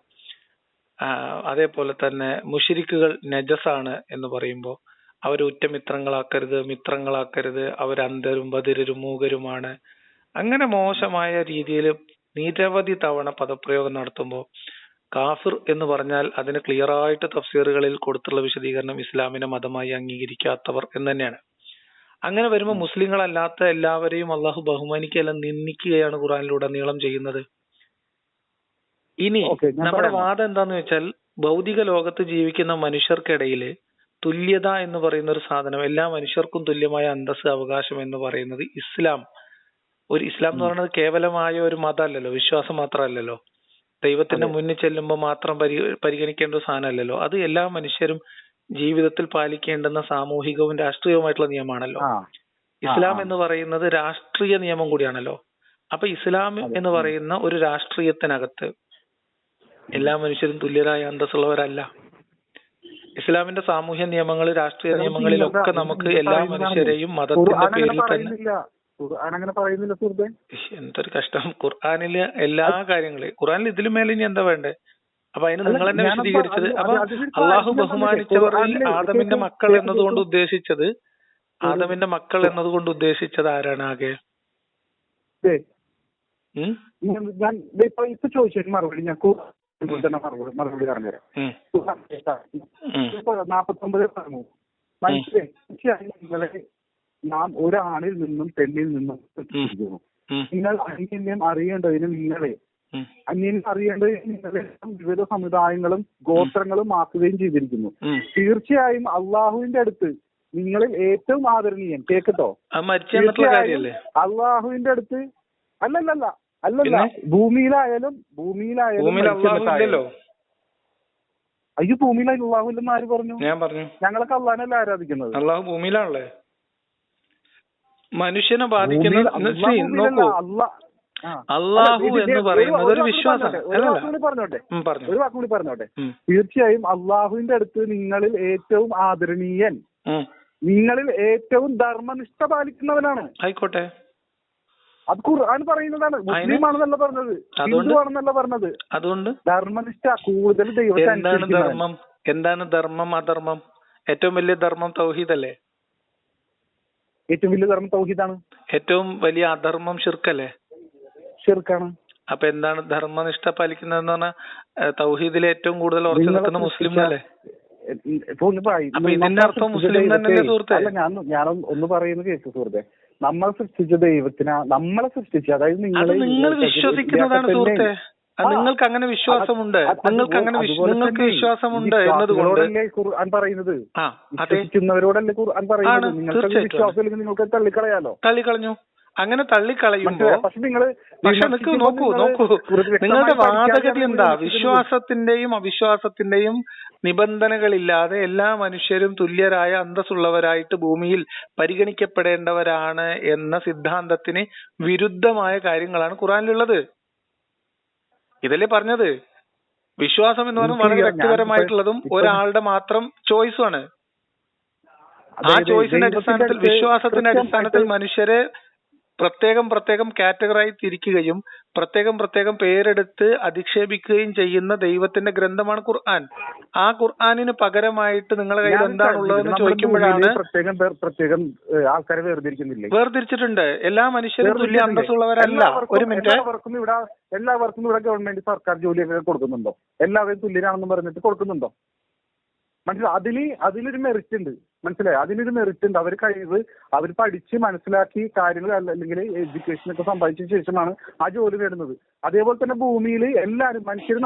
അതേപോലെ തന്നെ മുശ്രിക്കുകൾ നജസാണ് എന്ന് പറയുമ്പോൾ അവർ മിത്രങ്ങളാക്കരുത്, അവർ അന്ധരും ബധിരരും മൂകരുമാണ്, അങ്ങനെ മോശമായ രീതിയിൽ നിരവധി തവണ പദപ്രയോഗം നടത്തുമ്പോൾ കാഫിർ എന്ന് പറഞ്ഞാൽ അതിന് ക്ലിയർ ആയിട്ട് തഫ്സീറുകളിൽ കൊടുത്തുള്ള വിശദീകരണം ഇസ്ലാമിനെ മതമായി അംഗീകരിക്കാത്തവർ എന്ന് തന്നെയാണ്. അങ്ങനെ വരുമ്പോൾ മുസ്ലിങ്ങളല്ലാത്ത എല്ലാവരെയും അള്ളാഹു ബഹുമാനിക്കുകയല്ല നിന്ദിക്കുകയാണ് ഖുർആനിലുടനീളം ചെയ്യുന്നത്. ഇനി നമ്മുടെ വാദം എന്താന്ന് വെച്ചാൽ, ഭൗതിക ലോകത്ത് ജീവിക്കുന്ന മനുഷ്യർക്കിടയില് തുല്യത എന്ന് പറയുന്ന ഒരു സാധനം, എല്ലാ മനുഷ്യർക്കും തുല്യമായ അന്തസ്സ്, അവകാശം എന്ന് പറയുന്നത് ഇസ്ലാം എന്ന് പറയുന്നത് കേവലമായ ഒരു മതമല്ലല്ലോ, വിശ്വാസം മാത്രമല്ലല്ലോ, ദൈവത്തിന്റെ മുന്നിൽ ചെല്ലുമ്പോൾ മാത്രം പരിഗണിക്കേണ്ട ഒരു സാധനമല്ലല്ലോ. അത് എല്ലാ മനുഷ്യരും ജീവിതത്തിൽ പാലിക്കേണ്ടുന്ന സാമൂഹികവും രാഷ്ട്രീയവുമായിട്ടുള്ള നിയമമാണല്ലോ. ഇസ്ലാം എന്ന് പറയുന്നത് രാഷ്ട്രീയ നിയമം കൂടിയാണല്ലോ. അപ്പൊ ഇസ്ലാം എന്ന് പറയുന്ന ഒരു രാഷ്ട്രീയത്തിനകത്ത് എല്ലാ മനുഷ്യരും തുല്യരായ അന്തസ്സുള്ളവരല്ല. ഇസ്ലാമിന്റെ സാമൂഹ്യ നിയമങ്ങൾ, രാഷ്ട്രീയ നിയമങ്ങളിലൊക്കെ നമുക്ക് എല്ലാ മനുഷ്യരെയും മതത്തിന്റെ പേരിൽ തന്നെ. എന്തൊരു കഷ്ടം. ഖുർആനില് എല്ലാ കാര്യങ്ങളും, ഖുർആനിൽ ഇതിലും മേലെ ഇനി എന്താ വേണ്ടേ? അപ്പൊ അതിന് നിങ്ങൾ തന്നെ വിശദീകരിച്ചത്. അപ്പൊ അള്ളാഹു ബഹുമാനിച്ചവരിൽ ആദമിന്റെ മക്കൾ എന്നതുകൊണ്ട് ഉദ്ദേശിച്ചത് ആരാണ് ആകെ? മറുപടി പറഞ്ഞുതരാം. 49 പറഞ്ഞു, മനുഷ്യരെ നാം ഒരാണിൽ നിന്നും പെണ്ണിൽ നിന്നും സൃഷ്ടിച്ചിരിക്കുന്നു. നിങ്ങൾ അന്യന്യം അറിയേണ്ടതിന് നിങ്ങളെ വിവിധ സമുദായങ്ങളും ഗോത്രങ്ങളും ആക്കുകയും ചെയ്തിരിക്കുന്നു. തീർച്ചയായും അള്ളാഹുവിന്റെ അടുത്ത് നിങ്ങളിൽ ഏറ്റവും ആദരണീയൻ, കേക്കട്ടോ, തീർച്ചയായും അള്ളാഹുവിന്റെ അടുത്ത് അല്ലല്ല ഭൂമിയിലായാലും അയ്യോ ഭൂമിയിലായി അള്ളാഹുല്ലെന്ന് ആര് പറഞ്ഞു? ഞങ്ങളൊക്കെ അള്ളാഹനല്ല ആരാധിക്കുന്നത്. അള്ളാഹു ഭൂമിയിലാണല്ലേ മനുഷ്യനെ ബാധിക്കുന്നത്. അള്ളാഹു എന്ന് പറയുന്നത് ഒരു വിശ്വാസം. ഒരു വാക്കുകൂടി പറഞ്ഞോട്ടെ. തീർച്ചയായും അള്ളാഹുവിന്റെ അടുത്ത് നിങ്ങളിൽ ഏറ്റവും ആദരണീയൻ, നിങ്ങളിൽ ഏറ്റവും ധർമ്മനിഷ്ഠ പാലിക്കുന്നവനാണ്. ആയിക്കോട്ടെ, അത് ഖുർആൻ പറയുന്നതാണ്. മുസ്ലിം ആണെന്നല്ല പറഞ്ഞത്, ഹിന്ദു ആണെന്നല്ല പറഞ്ഞത്. അതുകൊണ്ട് ധർമ്മനിഷ്ഠ, കൂടുതൽ ദൈവത്തെ. എന്താണ് ധർമ്മം അധർമ്മം? ഏറ്റവും വലിയ ധർമ്മം തൗഹീദല്ലേ? ഏറ്റവും വലിയ ധർമ്മം തൗഹീദാണ്. ഏറ്റവും വലിയ അധർമ്മം ശിർക്കല്ലേ? ശിർക്കാണ്. അപ്പൊ എന്താണ് ധർമ്മനിഷ്ഠ പാലിക്കുന്നതെന്ന് പറഞ്ഞാൽ തൗഹീദിലെ ഏറ്റവും കൂടുതൽ ഉറച്ചു നിൽക്കുന്ന മുസ്ലിം അല്ലേ? അപ്പൊ ഇതിന്റെ അർത്ഥം മുസ്ലിം തന്നെ സുഹൃത്തെ. ഞാൻ ഒന്ന് പറയുന്നത് കേൾക്കു സുഹൃത്തെ. നമ്മൾ സൃഷ്ടിച്ച ദൈവത്തിനാ നമ്മളെ സൃഷ്ടിച്ച, അതായത് നിങ്ങൾ വിശ്വസിക്കുന്നതാണ് സുഹൃത്തെ. നിങ്ങൾക്ക് അങ്ങനെ വിശ്വാസമുണ്ട്, നിങ്ങൾക്ക് വിശ്വാസമുണ്ട് എന്നതുകൊണ്ട് ഖുർആൻ പറയുന്നത്, വിശ്വസിക്കുന്നവരോടല്ലേ ഖുർആൻ പറയുന്നത്. നിങ്ങൾക്ക് വിശ്വാസമില്ലെങ്കിൽ നിങ്ങൾക്ക് തള്ളിക്കളയാലോ. തള്ളിക്കളഞ്ഞു. അങ്ങനെ തള്ളിക്കളയുമ്പോ പക്ഷെ നിങ്ങൾ നോക്കൂ നിങ്ങളുടെ വാദഗതി എന്താ? വിശ്വാസത്തിന്റെയും അവിശ്വാസത്തിന്റെയും നിബന്ധനകളില്ലാതെ എല്ലാ മനുഷ്യരും തുല്യരായ അന്തസ്സുള്ളവരായിട്ട് ഭൂമിയിൽ പരിഗണിക്കപ്പെടേണ്ടവരാണ് എന്ന സിദ്ധാന്തത്തിന് വിരുദ്ധമായ കാര്യങ്ങളാണ് ഖുർആനിലുള്ളത്. ഇതല്ലേ പറഞ്ഞത്? വിശ്വാസം എന്ന് പറയുന്നത് വളരെ വ്യക്തിപരമായിട്ടുള്ളതും ഒരാളുടെ മാത്രം ചോയ്സുമാണ്. ആ ചോയ്സിന്റെ അടിസ്ഥാനത്തിൽ, വിശ്വാസത്തിന്റെ അടിസ്ഥാനത്തിൽ മനുഷ്യരെ പ്രത്യേകം കാറ്റഗറായി തിരിക്കുകയും പ്രത്യേകം പേരെടുത്ത് അധിക്ഷേപിക്കുകയും ചെയ്യുന്ന ദൈവത്തിന്റെ ഗ്രന്ഥമാണ് ഖുർആൻ. ആ ഖുർആനിന് പകരമായിട്ട് നിങ്ങളുടെ കയ്യിൽ എന്താണുള്ളതെന്ന് ചോദിക്കുമ്പോഴാണ് ആൾക്കാരെ വേർതിരിച്ചിട്ടുണ്ട്. എല്ലാ മനുഷ്യരും തുല്യ അന്തസ്സുള്ളവരല്ല. ഒരു മിനിറ്റ്, എല്ലാവർക്കും ഇവിടെ ഗവൺമെന്റ് സർക്കാർ ജോലിയൊക്കെ കൊടുക്കുന്നുണ്ടോ? എല്ലാവരും തുല്യരാണെന്ന് പറഞ്ഞിട്ട് കൊടുക്കുന്നുണ്ടോ? മനസ്സിലായി, അതിലൊരു മെറിറ്റ് ഉണ്ട്. മനസ്സിലായി, അതിനൊരു മെറിറ്റ് ഉണ്ട്. അവർ കഴിവ്, അവർ പഠിച്ച് മനസ്സിലാക്കി കാര്യങ്ങൾ അല്ലെങ്കിൽ എഡ്യൂക്കേഷൻ ഒക്കെ സമ്പാദിച്ച ശേഷമാണ് ആ ജോലി നേടുന്നത്. അതേപോലെ തന്നെ ഭൂമിയിൽ എല്ലാവരും മനുഷ്യർ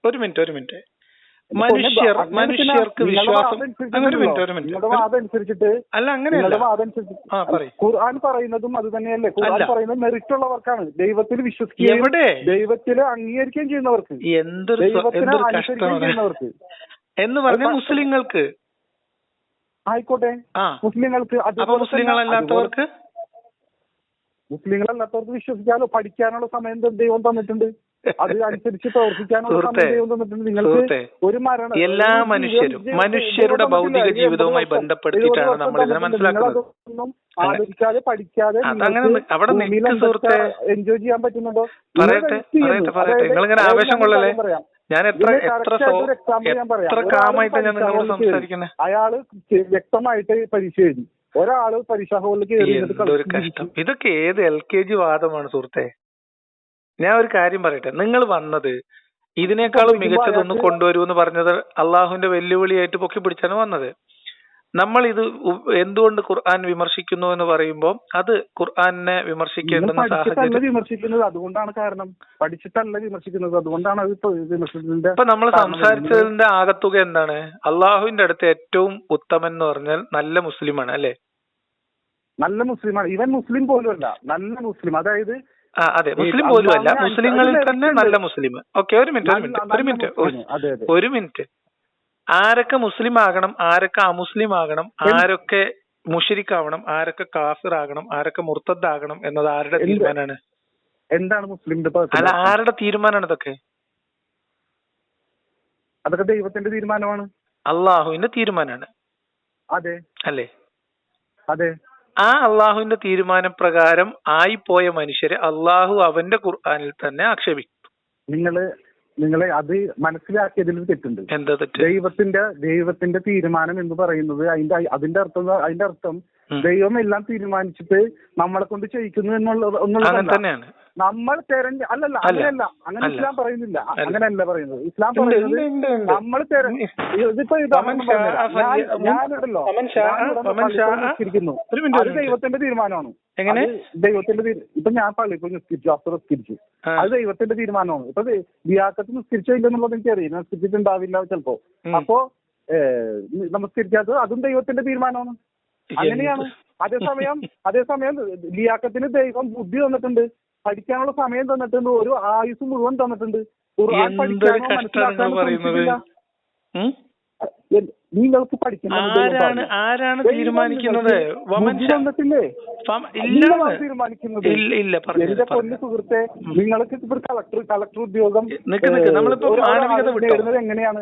ഒരു മിനിറ്റ് മനുഷ്യർക്ക് വിശ്വാസം അതനുസരിച്ചിട്ട് അല്ല, അങ്ങനെയല്ല. ഖുർആൻ പറയുന്നതും അത് തന്നെയല്ലേ. ഖുർആൻ പറയുന്നത് മെറിറ്റ് ഉള്ളവർക്കാണ്, ദൈവത്തിൽ വിശ്വസിക്കുകയും ദൈവത്തിൽ അംഗീകരിക്കുകയും ചെയ്യുന്നവർക്ക്, ദൈവത്തിന് അനുസരിക്കുകയും ചെയ്യുന്നവർക്ക് എന്ന് പറഞ്ഞ മുസ്ലിങ്ങൾക്ക് ആയിക്കോട്ടെ. മുസ്ലിങ്ങൾക്ക് മുസ്ലിങ്ങളല്ലാത്തവർക്ക് വിശ്വസിക്കാനോ പഠിക്കാനുള്ള സമയം ദൈവം തന്നിട്ടുണ്ട്. അത് അനുസരിച്ച് പ്രവർത്തിക്കാനുള്ള സമയം ദൈവം തന്നിട്ടുണ്ട്. നിങ്ങൾക്ക് ഒരു മരണം, എല്ലാ മനുഷ്യരുടെ ഭൗതിക ജീവിതവുമായി ബന്ധപ്പെടുത്തിയിട്ടാണ് നമ്മൾ ഇതിനെ മനസ്സിലാക്കുന്നത്. ആലോചിക്കാതെ പഠിക്കാതെ എൻജോയ് ചെയ്യാൻ പറ്റുന്നുണ്ടോ? പറയട്ടെ, നിങ്ങളിങ്ങനെ ആവേശം കൊള്ളല്ലേ. ഞാൻ എത്ര കാമായിട്ട് ഞാൻ നിങ്ങളോട് സംസാരിക്കുന്നത്. അയാള് വ്യക്തമായിട്ട് പരീക്ഷ എഴുതി, ഒരാള് പരീക്ഷാ ഹാളിൽ കഷ്ടം. ഇതൊക്കെ ഏത് LKG വാദമാണ് സുഹൃത്തെ? ഞാൻ ഒരു കാര്യം പറയട്ടെ, നിങ്ങൾ വന്നത് ഇതിനേക്കാളും മികച്ചതൊന്ന് കൊണ്ടുവരുമെന്ന് പറഞ്ഞത് അള്ളാഹുവിന്റെ വെല്ലുവിളിയായിട്ട് പൊക്കി പിടിച്ചാണ് വന്നത്. നമ്മൾ ഇത് എന്തുകൊണ്ട് ഖുർആൻ വിമർശിക്കുന്നു എന്ന് പറയുമ്പോൾ അത് ഖുർആനെ വിമർശിക്കേണ്ടുന്ന സാഹചര്യം വിമർശിക്കുന്നത് അതുകൊണ്ടാണ്. കാരണം പഠിച്ചിട്ടല്ല വിമർശിക്കുന്നത്, അതുകൊണ്ടാണ് അത് വിമർശിക്കുന്നത്. ഇപ്പൊ നമ്മൾ സംസാരിച്ചതിന്റെ ആകത്തുക എന്താണ്? അള്ളാഹുവിന്റെ അടുത്ത് ഏറ്റവും ഉത്തമൻ എന്ന് പറഞ്ഞാൽ നല്ല മുസ്ലിമാണ്, അല്ലെ? നല്ല മുസ്ലിമാണ്. ഇവൻ മുസ്ലിം പോലും അല്ല, നല്ല മുസ്ലിം. അതായത് അതെ, മുസ്ലിം പോലും അല്ല, മുസ്ലിങ്ങളിൽ തന്നെ നല്ല മുസ്ലിം. ഓക്കെ, ഒരു മിനിറ്റ്. ആരൊക്കെ മുസ്ലിം ആകണം, ആരൊക്കെ അമുസ്ലിം ആകണം, ആരൊക്കെ മുശ്രിക്കാവണം, ആരൊക്കെ കാഫിർ ആകണം, ആരൊക്കെ മുർത്തദ് ആകണം എന്നത് ആരുടെ തീരുമാനമാണ്? എന്താണ് മുസ്ലിമിന്റെ? അല്ല, ആരുടെ തീരുമാനമാണ് ഇതൊക്കെ? അതൊക്കെ ദൈവത്തിന്റെ തീരുമാനമാണ്, അള്ളാഹുവിന്റെ തീരുമാനമാണ്. അതെ അല്ലേ? അതെ. ആ അള്ളാഹുവിന്റെ തീരുമാനപ്രകാരം ആയിപ്പോയ മനുഷ്യരെ അള്ളാഹു അവന്റെ ഖുർആനിൽ തന്നെ ആക്ഷേപിക്കും. നിങ്ങളെ അത് മനസ്സിലാക്കിയതിൽ തെറ്റുണ്ട്. എന്താ തെറ്റ്? ദൈവത്തിന്റെ തീരുമാനം എന്ന് പറയുന്നത് അതിന്റെ അർത്ഥം ദൈവം എല്ലാം തീരുമാനിച്ചിട്ട് നമ്മളെ കൊണ്ട് ചെയ്യിക്കുന്നു എന്നുള്ളത് തന്നെയാണ്. നമ്മൾ അങ്ങനെയല്ല ഇസ്ലാം പറയുന്നില്ല. അങ്ങനെയല്ല പറയുന്നത്. ഇസ്ലാം പറയുന്നത് നമ്മൾ ഇതിപ്പോ ഞാനുണ്ടല്ലോ അത് ദൈവത്തിന്റെ തീരുമാനമാണ്. ദൈവത്തിന്റെ ഇപ്പൊ ഞാൻ പള്ളിക്ക് നിസ്കരിച്ചു, അത് ദൈവത്തിന്റെ തീരുമാനമാണ്. ഇപ്പൊ ബിയാക്കത്ത് നിസ്കരിച്ചോ ഇല്ലെന്നുള്ളത് എനിക്കറിയാം, നിസ്കരിച്ചിട്ടുണ്ടാവില്ല ചിലപ്പോ. അപ്പോ നമസ്കരിക്കാത്തത് അതും ദൈവത്തിന്റെ തീരുമാനമാണ്. അങ്ങനെയാണ്. അതേസമയം ലിയാക്കത്തിന് ദൈവം ബുദ്ധി തന്നിട്ടുണ്ട്, പഠിക്കാനുള്ള സമയം തന്നിട്ടുണ്ട്, ഒരു ആയുസ് മുഴുവൻ തന്നിട്ടുണ്ട്. ഖുർആൻ പഠിക്കാനോ മനസ്സിലാക്കാനോ നിങ്ങൾക്ക് ആരാണ് തീരുമാനിക്കുന്നത്? തീരുമാനിക്കുന്നത് എന്റെ പൊന്നു സുഹൃത്തെ, നിങ്ങൾക്ക് ഇപ്പോൾ കളക്ടർ ഉദ്യോഗം എങ്ങനെയാണ്?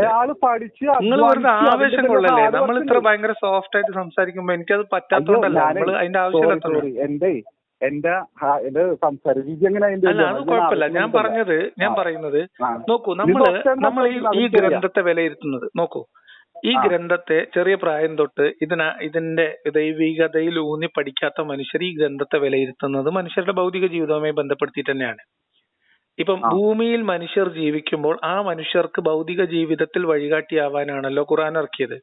അയാള് പഠിച്ച് നിങ്ങൾ വെറുതെ ആവേശം കൊള്ളല്ലേ? നമ്മൾ ഇത്ര ഭയങ്കര സോഫ്റ്റ് ആയിട്ട് സംസാരിക്കുമ്പോ എനിക്കത് പറ്റാത്തതുകൊണ്ടല്ല. അതിന്റെ ആവശ്യമില്ല. എന്റെ സംസാര രീതി എങ്ങനെ? അത് കുഴപ്പമില്ല. ഞാൻ പറയുന്നത് നോക്കൂ, നമ്മൾ ഈ ഗ്രന്ഥത്തെ വിലയിരുത്തുന്നത് നോക്കൂ. ഈ ഗ്രന്ഥത്തെ ചെറിയ പ്രായം തൊട്ട് ഇതിന്റെ ദൈവികതയിൽ ഊന്നി പഠിക്കാത്ത മനുഷ്യർ ഈ ഗ്രന്ഥത്തെ വിലയിരുത്തുന്നത് മനുഷ്യരുടെ ഭൗതിക ജീവിതവുമായി ബന്ധപ്പെടുത്തിയിട്ട് തന്നെയാണ്. ഇപ്പം ഭൂമിയിൽ മനുഷ്യർ ജീവിക്കുമ്പോൾ ആ മനുഷ്യർക്ക് ഭൗതിക ജീവിതത്തിൽ വഴികാട്ടിയാവാനാണല്ലോ ഖുർആൻ ഇറക്കിയത്.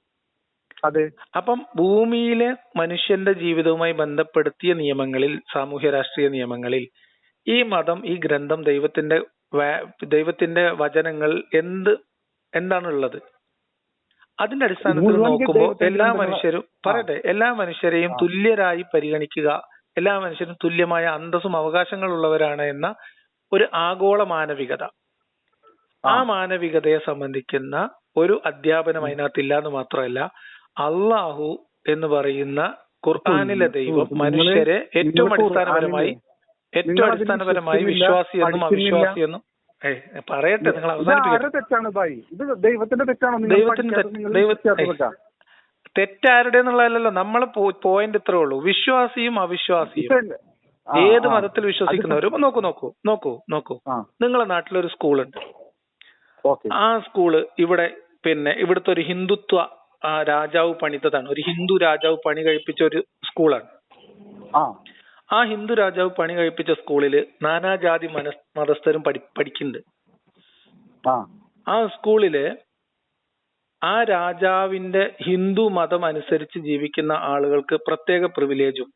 അതെ. അപ്പം ഭൂമിയിലെ മനുഷ്യന്റെ ജീവിതവുമായി ബന്ധപ്പെടുത്തിയ നിയമങ്ങളിൽ, സാമൂഹ്യ രാഷ്ട്രീയ നിയമങ്ങളിൽ ഈ മതം, ഈ ഗ്രന്ഥം, ദൈവത്തിന്റെ വചനങ്ങൾ എന്താണുള്ളത്? അതിന്റെ അടിസ്ഥാനത്തിൽ നോക്കുമ്പോൾ എല്ലാ മനുഷ്യരും എല്ലാ മനുഷ്യരെയും തുല്യരായി പരിഗണിക്കുക, എല്ലാ മനുഷ്യരും തുല്യമായ അന്തസ്സും അവകാശങ്ങളുള്ളവരാണ് എന്ന ഒരു ആഗോള മാനവികത, ആ മാനവികതയെ സംബന്ധിക്കുന്ന ഒരു അധ്യാപനം അതിനകത്തില്ല എന്ന് മാത്രമല്ല, അള്ളാഹു എന്ന് പറയുന്ന ഖുർആനിലെ ദൈവം മനുഷ്യരെ ഏറ്റവും അടിസ്ഥാനപരമായി വിശ്വാസിയെന്നും അവിശ്വാസിയെന്നും പറയട്ടെ, നിങ്ങൾ തെറ്റാരുടെ എന്നുള്ളതല്ലോ നമ്മളെ പോയിന്റ് ഇത്രേ ഉള്ളൂ. വിശ്വാസിയും അവിശ്വാസിയും ഏത് മതത്തിൽ വിശ്വസിക്കുന്നവരും നോക്കൂ. നിങ്ങളെ നാട്ടിലൊരു സ്കൂളുണ്ട്. ആ സ്കൂള് ഇവിടുത്തെ ഒരു ഹിന്ദുത്വ രാജാവ് പണിതതാണ്. ഒരു ഹിന്ദു രാജാവ് പണി കഴിപ്പിച്ച ഒരു സ്കൂളാണ്. ആ ഹിന്ദു രാജാവ് പണി കഴിപ്പിച്ച സ്കൂളില് നാനാജാതി മതസ്ഥരും പഠിക്കുന്നുണ്ട്. ആ സ്കൂളില് ആ രാജാവിന്റെ ഹിന്ദു മതം അനുസരിച്ച് ജീവിക്കുന്ന ആളുകൾക്ക് പ്രത്യേക പ്രിവിലേജും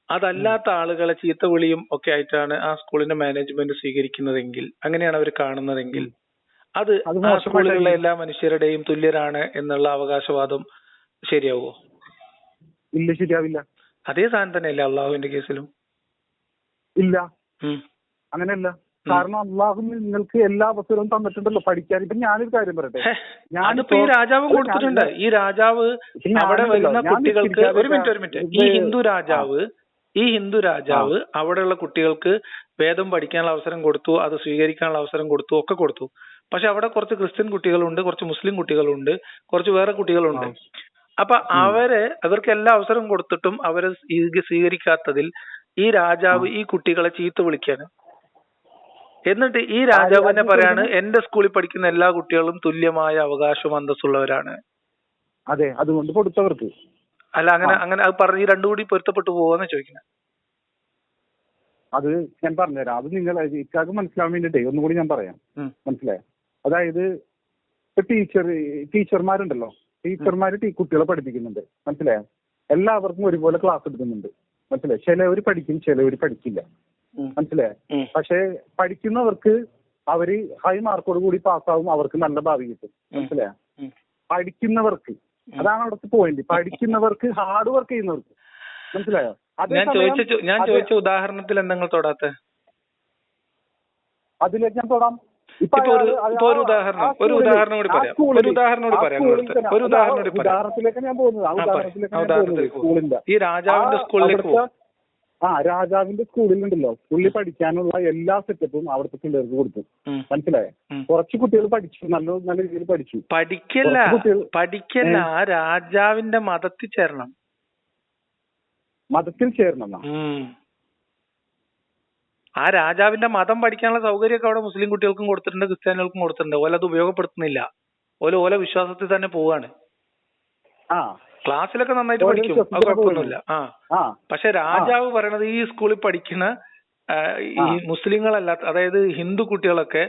അതല്ലാത്ത ആളുകളെ ചീത്തവിളിയും ഒക്കെ ആയിട്ടാണ് ആ സ്കൂളിന്റെ മാനേജ്മെന്റ് സ്വീകരിക്കുന്നതെങ്കിൽ, അങ്ങനെയാണ് അവർ കാണുന്നതെങ്കിൽ, അത് ആ സ്കൂളിലുള്ള എല്ലാ മനുഷ്യരുടെയും തുല്യരാണ് എന്നുള്ള അവകാശവാദം ശരിയാവോ? ഇല്ല, ശരിയാവില്ല. അതേ സാധനം തന്നെയല്ലേ അള്ളാഹുവിന്റെ കേസിലും? ഇല്ല, അങ്ങനെയല്ല. കാരണം അള്ളാഹു നിങ്ങൾക്ക് എല്ലാ അവസരവും തന്നിട്ടുണ്ടല്ലോ പഠിക്കാൻ. ഇപ്പൊ ഞാനൊരു കാര്യം പറയട്ടെ, ഞാനിപ്പോ ഈ രാജാവ് കൊടുത്തിട്ടുണ്ട്. ഈ രാജാവ് അവിടെ വരുന്ന കുട്ടികൾക്ക് ഒരു മിനിറ്റ് ഈ ഹിന്ദു രാജാവ് അവിടെയുള്ള കുട്ടികൾക്ക് വേദം പഠിക്കാനുള്ള അവസരം കൊടുത്തു, അത് സ്വീകരിക്കാനുള്ള അവസരം കൊടുത്തു, ഒക്കെ കൊടുത്തു. പക്ഷെ അവിടെ കുറച്ച് ക്രിസ്ത്യൻ കുട്ടികളുണ്ട്, കുറച്ച് മുസ്ലിം കുട്ടികളുണ്ട്, കുറച്ച് വേറെ കുട്ടികളുണ്ട്. അപ്പൊ അവർക്ക് എല്ലാ അവസരം കൊടുത്തിട്ടും അവരെ സ്വീകരിക്കാത്തതിൽ ഈ രാജാവ് ഈ കുട്ടികളെ ചീത്ത വിളിക്കാണ്. എന്നിട്ട് ഈ രാജാവ് തന്നെ പറയാണ്, എന്റെ സ്കൂളിൽ പഠിക്കുന്ന എല്ലാ കുട്ടികളും തുല്യമായ അവകാശവും അന്തസ്സുള്ളവരാണ്. അതെ, അതുകൊണ്ട് കൊടുത്തവർക്ക്. അല്ല, അങ്ങനെ അത് പറഞ്ഞ് ഈ രണ്ടും കൂടി പൊരുത്തപ്പെട്ടു പോവാന്ന് ചോദിക്കുന്നത്. അത് ഞാൻ പറഞ്ഞുതരാം. അത് നിങ്ങൾ ഇക്കാക്ക് മനസ്സിലാവാൻ വേണ്ടിട്ടേ ഒന്നുകൂടി ഞാൻ പറയാം. മനസ്സിലായോ? അതായത് ഇപ്പൊ ടീച്ചർമാരുണ്ടല്ലോ, ടീച്ചർമാര് കുട്ടികളെ പഠിപ്പിക്കുന്നുണ്ട്. മനസ്സിലായോ? എല്ലാവർക്കും ഒരുപോലെ ക്ലാസ് എടുക്കുന്നുണ്ട്. മനസ്സിലായി? ചിലവർ പഠിക്കും, ചിലവർ പഠിക്കില്ല. മനസ്സിലായോ? പക്ഷെ പഠിക്കുന്നവർക്ക് അവര് ഹൈ മാർക്കോട് കൂടി പാസ്സാവും, അവർക്ക് നല്ല ഭാവി കിട്ടും. മനസ്സിലായോ? പഠിക്കുന്നവർക്ക്, അതാണ് അവിടുത്തെ പോയിന്റ്. പഠിക്കുന്നവർക്ക്, ഹാർഡ് വർക്ക് ചെയ്യുന്നവർക്ക്. മനസ്സിലായോ? ഞാൻ ചോദിച്ച ഉദാഹരണത്തിൽ എന്തെങ്കിലും തൊടാത്ത അതിലേക്ക് ഞാൻ തൊടാം. ഉദാഹരണത്തിലേക്ക് ഞാൻ പോകുന്നത് ഈ രാജാവിന്റെ സ്കൂളിലേക്ക് രാജാവിന്റെ സ്കൂളിലുണ്ടല്ലോ, പുള്ളി പഠിക്കാനുള്ള എല്ലാ സെറ്റപ്പും അവിടുത്തെ പിള്ളേർക്ക് കൊടുത്തു. മനസ്സിലായോ? കുറച്ച് കുട്ടികൾ പഠിച്ചു, നല്ല രീതിയിൽ പഠിച്ചു. പഠിക്കല്ല രാജാവിന്റെ മതത്തിൽ ചേരണം. ആ രാജാവിന്റെ മതം പഠിക്കാനുള്ള സൗകര്യമൊക്കെ അവിടെ മുസ്ലിം കുട്ടികൾക്കും കൊടുത്തിട്ടുണ്ട്, ക്രിസ്ത്യാനികൾക്കും കൊടുത്തിട്ടുണ്ട്. ഓല അത് ഉപയോഗപ്പെടുത്തുന്നില്ല. ഓല വിശ്വാസത്തിൽ തന്നെ പോവാണ്. ക്ലാസ്സിലൊക്കെ നന്നായിട്ട് പഠിക്കും, അത് കുഴപ്പമൊന്നുമില്ല. പക്ഷെ രാജാവ് പറയണത് ഈ സ്കൂളിൽ പഠിക്കുന്ന ഈ മുസ്ലിങ്ങളല്ലാത്ത, അതായത് ഹിന്ദു കുട്ടികളൊക്കെ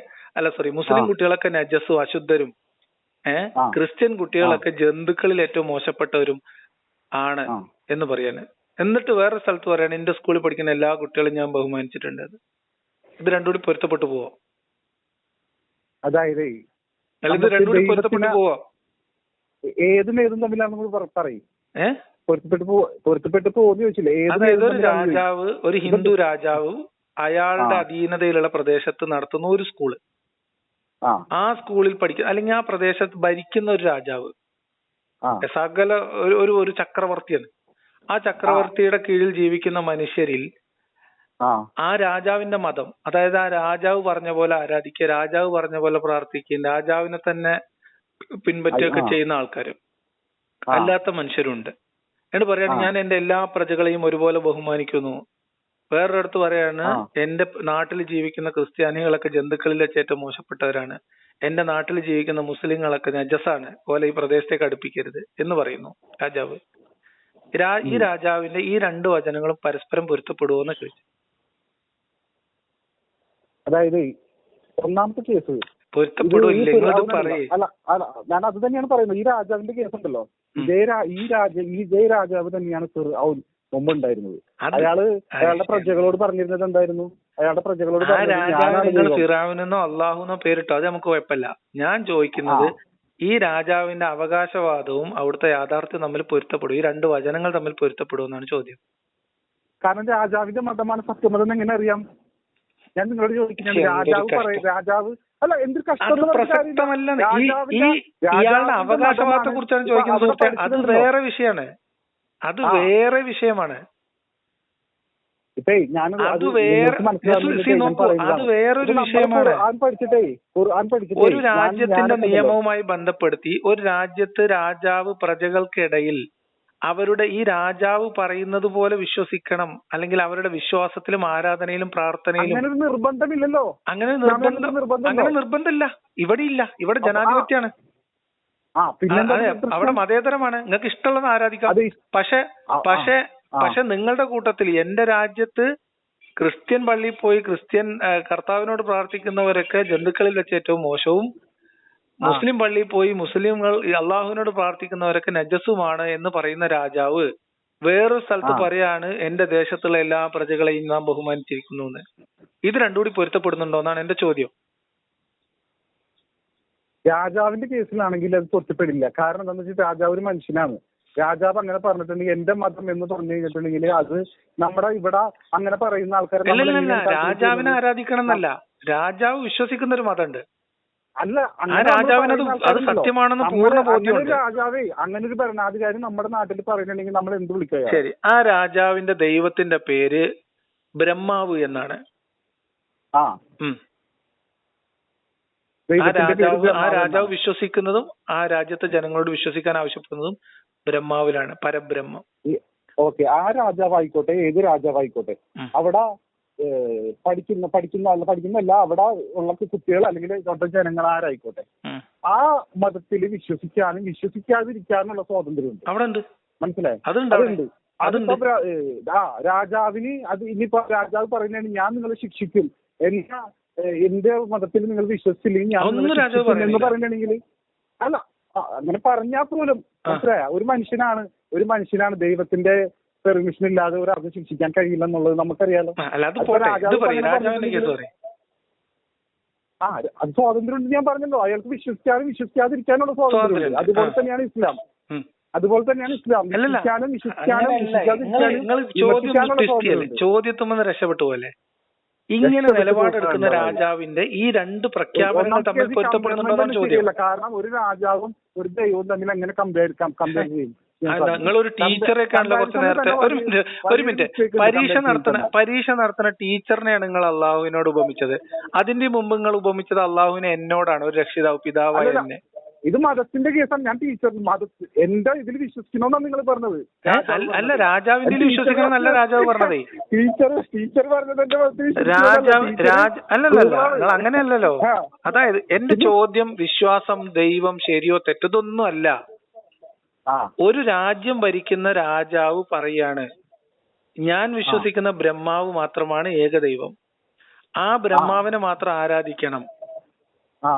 മുസ്ലിം കുട്ടികളൊക്കെ നജസ്സും അശുദ്ധരും, ക്രിസ്ത്യൻ കുട്ടികളൊക്കെ ജന്തുക്കളിൽ ഏറ്റവും മോശപ്പെട്ടവരും ആണ് എന്ന് പറയാണ്. എന്നിട്ട് വേറെ സ്ഥലത്ത് പറയാണ്, എന്റെ സ്കൂളിൽ പഠിക്കുന്ന എല്ലാ കുട്ടികളും ഞാൻ ബഹുമാനിച്ചിട്ടുണ്ട്. ഇത് രണ്ടും കൂടി പൊരുത്തപ്പെട്ടു പോവാ? അതായത് ഇത് രണ്ടും കൂടി പൊരുത്തപ്പെട്ടു പോവാ? ഏതും തമ്മിലാണ് പറയും. പൊരുത്തപ്പെട്ടു പോകുന്ന ചോദിച്ചില്ലേ? അതായത് ഒരു ഹിന്ദു രാജാവ് അയാളുടെ അധീനതയിലുള്ള പ്രദേശത്ത് നടത്തുന്ന ഒരു സ്കൂള്, ആ സ്കൂളിൽ പഠിക്കുന്ന അല്ലെങ്കിൽ ആ പ്രദേശത്ത് ഭരിക്കുന്ന ഒരു രാജാവ്, സകല ഒരു ചക്രവർത്തിയാണ്. ആ ചക്രവർത്തിയുടെ കീഴിൽ ജീവിക്കുന്ന മനുഷ്യരിൽ ആ രാജാവിന്റെ മതം, അതായത് ആ രാജാവ് പറഞ്ഞ പോലെ ആരാധിക്കുക, രാജാവ് പറഞ്ഞ പോലെ പ്രാർത്ഥിക്കുക, രാജാവിനെ തന്നെ പിൻപറ്റുകയൊക്കെ ചെയ്യുന്ന ആൾക്കാരും അല്ലാത്ത മനുഷ്യരുണ്ട്. എന്ന് പറയാണ്, ഞാൻ എന്റെ എല്ലാ പ്രജകളെയും ഒരുപോലെ ബഹുമാനിക്കുന്നു. വേറൊരിടത്ത് പറയാണ്, എന്റെ നാട്ടിൽ ജീവിക്കുന്ന ക്രിസ്ത്യാനികളൊക്കെ ജന്തുക്കളിൽ വെച്ച് ഏറ്റവും മോശപ്പെട്ടവരാണ്. എന്റെ നാട്ടിൽ ജീവിക്കുന്ന മുസ്ലിങ്ങളൊക്കെ നജസാണ്, പോലെ ഈ പ്രദേശത്തേക്ക് അടുപ്പിക്കരുത് എന്ന് പറയുന്നു രാജാവ്. ഈ രാജാവിന്റെ ഈ രണ്ട് വചനങ്ങളും പരസ്പരം പൊരുത്തപ്പെടുവോ എന്ന് ചോദിച്ചു. അതായത് ഒന്നാമത്തെ കേസ് ഞാൻ അത് തന്നെയാണ് പറയുന്നത്. ഈ രാജാവിന്റെ കേസ് ഉണ്ടല്ലോ, ഇതേ രാജാവ് തന്നെയാണ് മുമ്പുണ്ടായിരുന്നത്. അയാളുടെ പ്രജകളോട് പറഞ്ഞിരുന്നത് എന്തായിരുന്നു? അയാളുടെ പ്രജകളോട് ഫിറഔനെന്നോ അള്ളാഹുന്നോ പേരിട്ടോ അത് നമുക്ക് കുഴപ്പമില്ല. ഞാൻ ചോദിക്കുന്നത് ഈ രാജാവിന്റെ അവകാശവാദവും അവിടുത്തെ യാഥാർത്ഥ്യം തമ്മിൽ പൊരുത്തപ്പെടും? ഈ രണ്ട് വചനങ്ങൾ തമ്മിൽ പൊരുത്തപ്പെടും എന്നാണ് ചോദ്യം. കാരണം രാജാവിന്റെ മതമാണ് സത്യമതം എങ്ങനെ അറിയാം? ഞാൻ നിങ്ങളോട് ചോദിക്കുന്നത്, രാജാവ് അല്ല എന്തൊരു ഇയാളുടെ അവകാശവാദത്തെ കുറിച്ചാണ് ചോദിക്കുന്നത്. അത് വേറെ വിഷയമാണ്, അത് വേറെ വിഷയമാണ്. അത് വേറൊരു വിഷയമാണ്. ഒരു രാജ്യത്തിന്റെ നിയമവുമായി ബന്ധപ്പെടുത്തി ഒരു രാജ്യത്ത് രാജാവ് പ്രജകൾക്കിടയിൽ അവരുടെ ഈ രാജാവ് പറയുന്നത് പോലെ വിശ്വസിക്കണം, അല്ലെങ്കിൽ അവരുടെ വിശ്വാസത്തിലും ആരാധനയിലും പ്രാർത്ഥനയിലും നിർബന്ധമില്ലല്ലോ. അങ്ങനെ നിർബന്ധമില്ല. ഇവിടെ ഇല്ല. ഇവിടെ ജനാധിപത്യമാണ്. അവിടെ മതേതരമാണ്. നിങ്ങൾക്ക് ഇഷ്ടമുള്ളത് ആരാധിക്കാം. പക്ഷെ നിങ്ങളുടെ കൂട്ടത്തിൽ എന്റെ രാജ്യത്ത് ക്രിസ്ത്യൻ പള്ളിയിൽ പോയി ക്രിസ്ത്യൻ കർത്താവിനോട് പ്രാർത്ഥിക്കുന്നവരൊക്കെ ജന്തുക്കളിൽ വെച്ച് ഏറ്റവും മോശവും, മുസ്ലിം പള്ളിയിൽ പോയി മുസ്ലിങ്ങൾ അള്ളാഹുവിനോട് പ്രാർത്ഥിക്കുന്നവരൊക്കെ നജസുമാണ് എന്ന് പറയുന്ന രാജാവ് വേറൊരു സ്ഥലത്ത് പറയാണ് എന്റെ ദേശത്തുള്ള എല്ലാ പ്രജകളെയും നാം ബഹുമാനിച്ചിരിക്കുന്നു എന്ന്. ഇത് രണ്ടും കൂടി പൊരുത്തപ്പെടുന്നുണ്ടോ എന്നാണ് എന്റെ ചോദ്യം. രാജാവിന്റെ കേസിലാണെങ്കിൽ അത് പൊരുത്തപ്പെടില്ല. കാരണം എന്താണെന്ന് വെച്ചാൽ രാജാവ് ഒരു മനുഷ്യനാണ്. രാജാവ് അങ്ങനെ പറഞ്ഞിട്ടുണ്ടെങ്കിൽ എന്റെ മതം എന്ന് പറഞ്ഞു കഴിഞ്ഞിട്ടുണ്ടെങ്കിൽ അത് നമ്മുടെ ഇവിടെ അങ്ങനെ പറയുന്ന ആൾക്കാരെ രാജാവിനെ ആരാധിക്കണം എന്നല്ല, രാജാവ് വിശ്വസിക്കുന്ന ഒരു മതമുണ്ട്. അല്ല, സത്യമാണെന്ന് പൂർണ്ണ ബോധ്യമുണ്ട്. രാജാവേ അങ്ങനെ ഒരു ഭരണാധികാരി നമ്മുടെ നാട്ടിൽ പറയുന്നുണ്ടെങ്കിൽ നമ്മൾ എന്ത് വിളിക്കുക? ശരി, ആ രാജാവിന്റെ ദൈവത്തിന്റെ പേര് ബ്രഹ്മാവ് എന്നാണ്. ആ രാജാവ് വിശ്വസിക്കുന്നതും ആ രാജ്യത്തെ ജനങ്ങളോട് വിശ്വസിക്കാൻ ആവശ്യപ്പെടുന്നതും ബ്രഹ്മാവിലാണ്, പരബ്രഹ്മം. ഓക്കെ, ആ രാജാവായിക്കോട്ടെ, ഏത് രാജാവായിക്കോട്ടെ, അവിടെ പഠിക്കുന്നല്ല അവിടെ ഉള്ള കുട്ടികൾ അല്ലെങ്കിൽ ജനങ്ങൾ ആരായിക്കോട്ടെ, ആ മതത്തിൽ വിശ്വസിക്കാനും വിശ്വസിക്കാതിരിക്കാനുള്ള സ്വാതന്ത്ര്യമുണ്ട്. അവിടെ ഉണ്ട്, മനസ്സിലായി? അതുണ്ട്. അതിപ്പോ രാജാവിന് അത് ഇനിയിപ്പോ രാജാവ് പറയുന്നതാണ് ഞാൻ നിങ്ങളെ ശിക്ഷിക്കും, എന്നാ എന്റെ മതത്തിൽ നിങ്ങൾ വിശ്വസിച്ചില്ലെങ്കിൽ ഞാൻ എന്ന് പറയുകയാണെങ്കിൽ അല്ല, അങ്ങനെ പറഞ്ഞാൽ പോലും മനസ്സിലായ ഒരു മനുഷ്യനാണ് ദൈവത്തിന്റെ പെർമിഷൻ ഇല്ലാതെ ഒരാൾക്ക് ശിക്ഷിക്കാൻ കഴിയില്ല എന്നുള്ളത് നമുക്കറിയാലോ. അത് സ്വാതന്ത്ര്യം ഉണ്ട്. ഞാൻ പറഞ്ഞല്ലോ, അയാൾക്ക് വിശ്വസിക്കാതിരിക്കാനുള്ള സ്വാതന്ത്ര്യം. അതുപോലെ തന്നെയാണ് ഇസ്ലാം. ചോദ്യത്തുമെന്ന് രക്ഷപ്പെട്ടു പോലെ ഇങ്ങനെ നിലപാടെടുക്കുന്ന രാജാവിന്റെ ഈ രണ്ട് പ്രഖ്യാപനങ്ങൾ തമ്മിൽ പൊരുത്തപ്പെടുന്നുണ്ടോന്നാണ് ചോദ്യം. കാരണം ഒരു രാജാവും ഒരു ദൈവവും തമ്മിൽ എങ്ങനെ കമ്പയർ ചെയ്യും? നിങ്ങളൊരു ടീച്ചറെ കാണുന്ന കുറച്ച് നേരത്തെ ഒരു മിനിറ്റ് പരീക്ഷ നടത്തുന്ന ടീച്ചറിനെയാണ് നിങ്ങൾ അള്ളാഹുവിനോട് ഉപമിച്ചത്. അതിന്റെ മുമ്പ് നിങ്ങൾ ഉപമിച്ചത് അള്ളാഹുവിനെ എന്നോടാണ്, ഒരു രക്ഷിതാവ് പിതാവായ എന്നെ. ഇത് മതത്തിന്റെ കേസാണ്. ഞാൻ ടീച്ചർ എന്റെ ഇതിൽ വിശ്വസിക്കണമെന്നാണ് നിങ്ങൾ പറഞ്ഞത്. അല്ല, രാജാവിന്റെ വിശ്വസിക്കണം നല്ല രാജാവ് പറഞ്ഞതേ. ടീച്ചർ പറഞ്ഞത് അല്ലല്ല, നിങ്ങൾ അങ്ങനെയല്ലല്ലോ. അതായത് എന്റെ ചോദ്യം വിശ്വാസം, ദൈവം ശരിയോ തെറ്റതൊന്നും അല്ല. ഒരു രാജ്യം ഭരിക്കുന്ന രാജാവ് പറയാണ് ഞാൻ വിശ്വസിക്കുന്ന ബ്രഹ്മാവ് മാത്രമാണ് ഏകദൈവം, ആ ബ്രഹ്മാവിനെ മാത്രം ആരാധിക്കണം.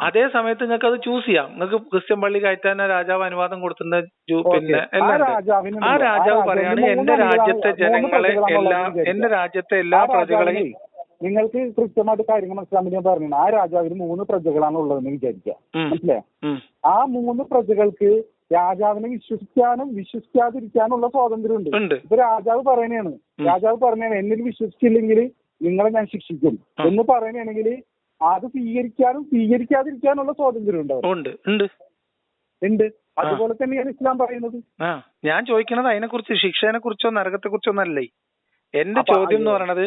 അതേ സമയത്ത് നിങ്ങൾക്ക് അത് ചൂസ് ചെയ്യാം. നിങ്ങൾക്ക് ക്രിസ്ത്യൻ പള്ളി കയറ്റാൻ രാജാവ് അനുവാദം കൊടുക്കുന്ന പിന്നെ ആ രാജാവ് പറയാണ് എന്റെ രാജ്യത്തെ ജനങ്ങളെ എന്റെ രാജ്യത്തെ എല്ലാ പ്രജകളെയും. നിങ്ങൾക്ക് കൃത്യമായിട്ട് കാര്യങ്ങൾ മനസ്സിലാക്കാൻ ഞാൻ പറഞ്ഞു. ആ രാജാവിന് 3 പ്രജകളാണ് ഉള്ളതെന്ന് വിചാരിക്കുക, മനസ്സിലായോ? ആ 3 പ്രജകൾക്ക് രാജാവിനെ വിശ്വസിക്കാനും വിശ്വസിക്കാതിരിക്കാനുള്ള സ്വാതന്ത്ര്യമുണ്ട്. ഇപ്പൊ രാജാവ് പറയണേണ് എന്നിൽ വിശ്വസിച്ചില്ലെങ്കിൽ നിങ്ങളെ ഞാൻ ശിക്ഷിക്കും എന്ന് പറയണെങ്കിൽ അത് സ്വീകരിക്കാനും സ്വീകരിക്കാതിരിക്കാനുള്ള സ്വാതന്ത്ര്യം ഉണ്ട്. അതുപോലെ തന്നെയാണ് ഇസ്ലാം പറയുന്നത്. ഞാൻ ചോദിക്കണത് അതിനെ കുറിച്ച്, ശിക്ഷയെ കുറിച്ചോ നരകത്തെ കുറിച്ചോ ഒന്നല്ലേ. എന്റെ ചോദ്യം എന്ന് പറയണത്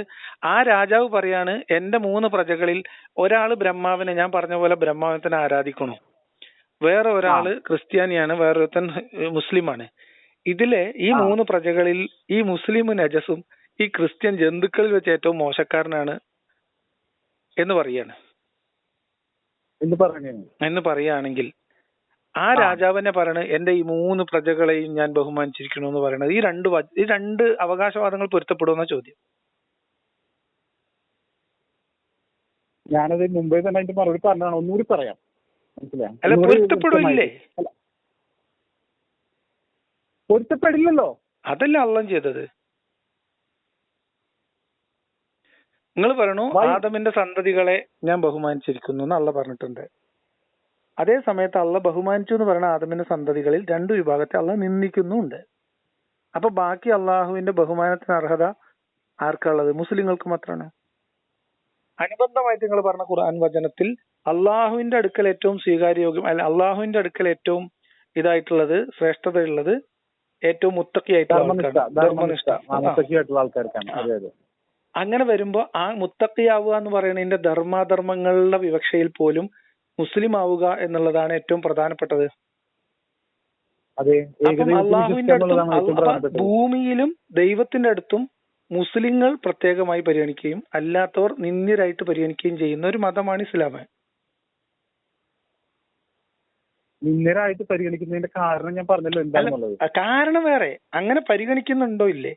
ആ രാജാവ് പറയാണ് എന്റെ 3 പ്രജകളിൽ ഒരാള് ബ്രഹ്മാവിനെ, ഞാൻ പറഞ്ഞ പോലെ ബ്രഹ്മാവിനെ ആരാധിക്കണു, വേറെ ഒരാള് ക്രിസ്ത്യാനിയാണ്, വേറൊരുത്തൻ മുസ്ലിമാണ്. ഇതിലെ ഈ 3 പ്രജകളിൽ ഈ മുസ്ലിം നജസും ഈ ക്രിസ്ത്യൻ ജന്തുക്കളിൽ വെച്ച് ഏറ്റവും മോശക്കാരനാണ് എന്ന് പറയുകയാണെങ്കിൽ ആ രാജാവിനെ പറയണ എന്റെ ഈ 3 പ്രജകളെയും ഞാൻ ബഹുമാനിച്ചിരിക്കണു എന്ന് പറയുന്നത് ഈ രണ്ട് അവകാശവാദങ്ങൾ പൊരുത്തപ്പെടുമെന്ന ചോദ്യം. ഞാനത് മുമ്പേ തന്നെ അതിന്റെ മറുപടി പറഞ്ഞാണ്, ഒന്നുകൂടി പറയാം. അല്ല, പൊരുത്തപ്പെടില്ലേ? പൊരുത്തപ്പെടില്ലല്ലോ. അതല്ല അള്ളാഹ് ചെയ്തത്. നിങ്ങൾ പറയണു ആദമിന്റെ സന്തതികളെ ഞാൻ ബഹുമാനിച്ചിരിക്കുന്നു എന്ന് അള്ളാഹ് പറഞ്ഞിട്ടുണ്ട്. അതേ സമയത്ത് അള്ള ബഹുമാനിച്ചു എന്ന് പറയുന്ന ആദമിന്റെ സന്തതികളിൽ 2 വിഭാഗത്തെ അള്ള നിന്ദിക്കുന്നുണ്ട്. അപ്പൊ ബാക്കി അള്ളാഹുവിന്റെ ബഹുമാനത്തിന് അർഹത ആർക്കുള്ളത്? മുസ്ലിങ്ങൾക്ക് മാത്രമാണ്. അനുബന്ധമായിട്ട് നിങ്ങൾ പറഞ്ഞ ഖുർആൻ വചനത്തിൽ അള്ളാഹുവിന്റെ അടുക്കൽ ഏറ്റവും സ്വീകാര്യോഗ്യം അല്ല, അള്ളാഹുവിന്റെ അടുക്കൽ ഏറ്റവും ഇതായിട്ടുള്ളത്, ശ്രേഷ്ഠതയുള്ളത് ഏറ്റവും ധർമ്മനിഷ്ഠ ആൾക്കാർക്കാണ്. അങ്ങനെ വരുമ്പോ ആ മുത്തഖിയാവുക എന്ന് പറയുന്നതിന്റെ ധർമാധർമ്മങ്ങളുടെ വിവക്ഷയിൽ പോലും മുസ്ലിം ആവുക എന്നുള്ളതാണ് ഏറ്റവും പ്രധാനപ്പെട്ടത്. അപ്പം അള്ളാഹുവിന്റെ അടുത്തും ഭൂമിയിലും ദൈവത്തിന്റെ അടുത്തും മുസ്ലിങ്ങൾ പ്രത്യേകമായി പരിഗണിക്കുകയും അല്ലാത്തവർ നിന്ദ്യരായിട്ട് പരിഗണിക്കുകയും ചെയ്യുന്ന ഒരു മതമാണ് ഇസ്ലാം. നിന്ദ്യരായിട്ട് പരിഗണിക്കുന്നതിന്റെ കാരണം ഞാൻ പറഞ്ഞല്ലോ എന്താണെന്നുള്ളത്. കാരണം വേറെ അങ്ങനെ പരിഗണിക്കുന്നുണ്ടോ ഇല്ലേ?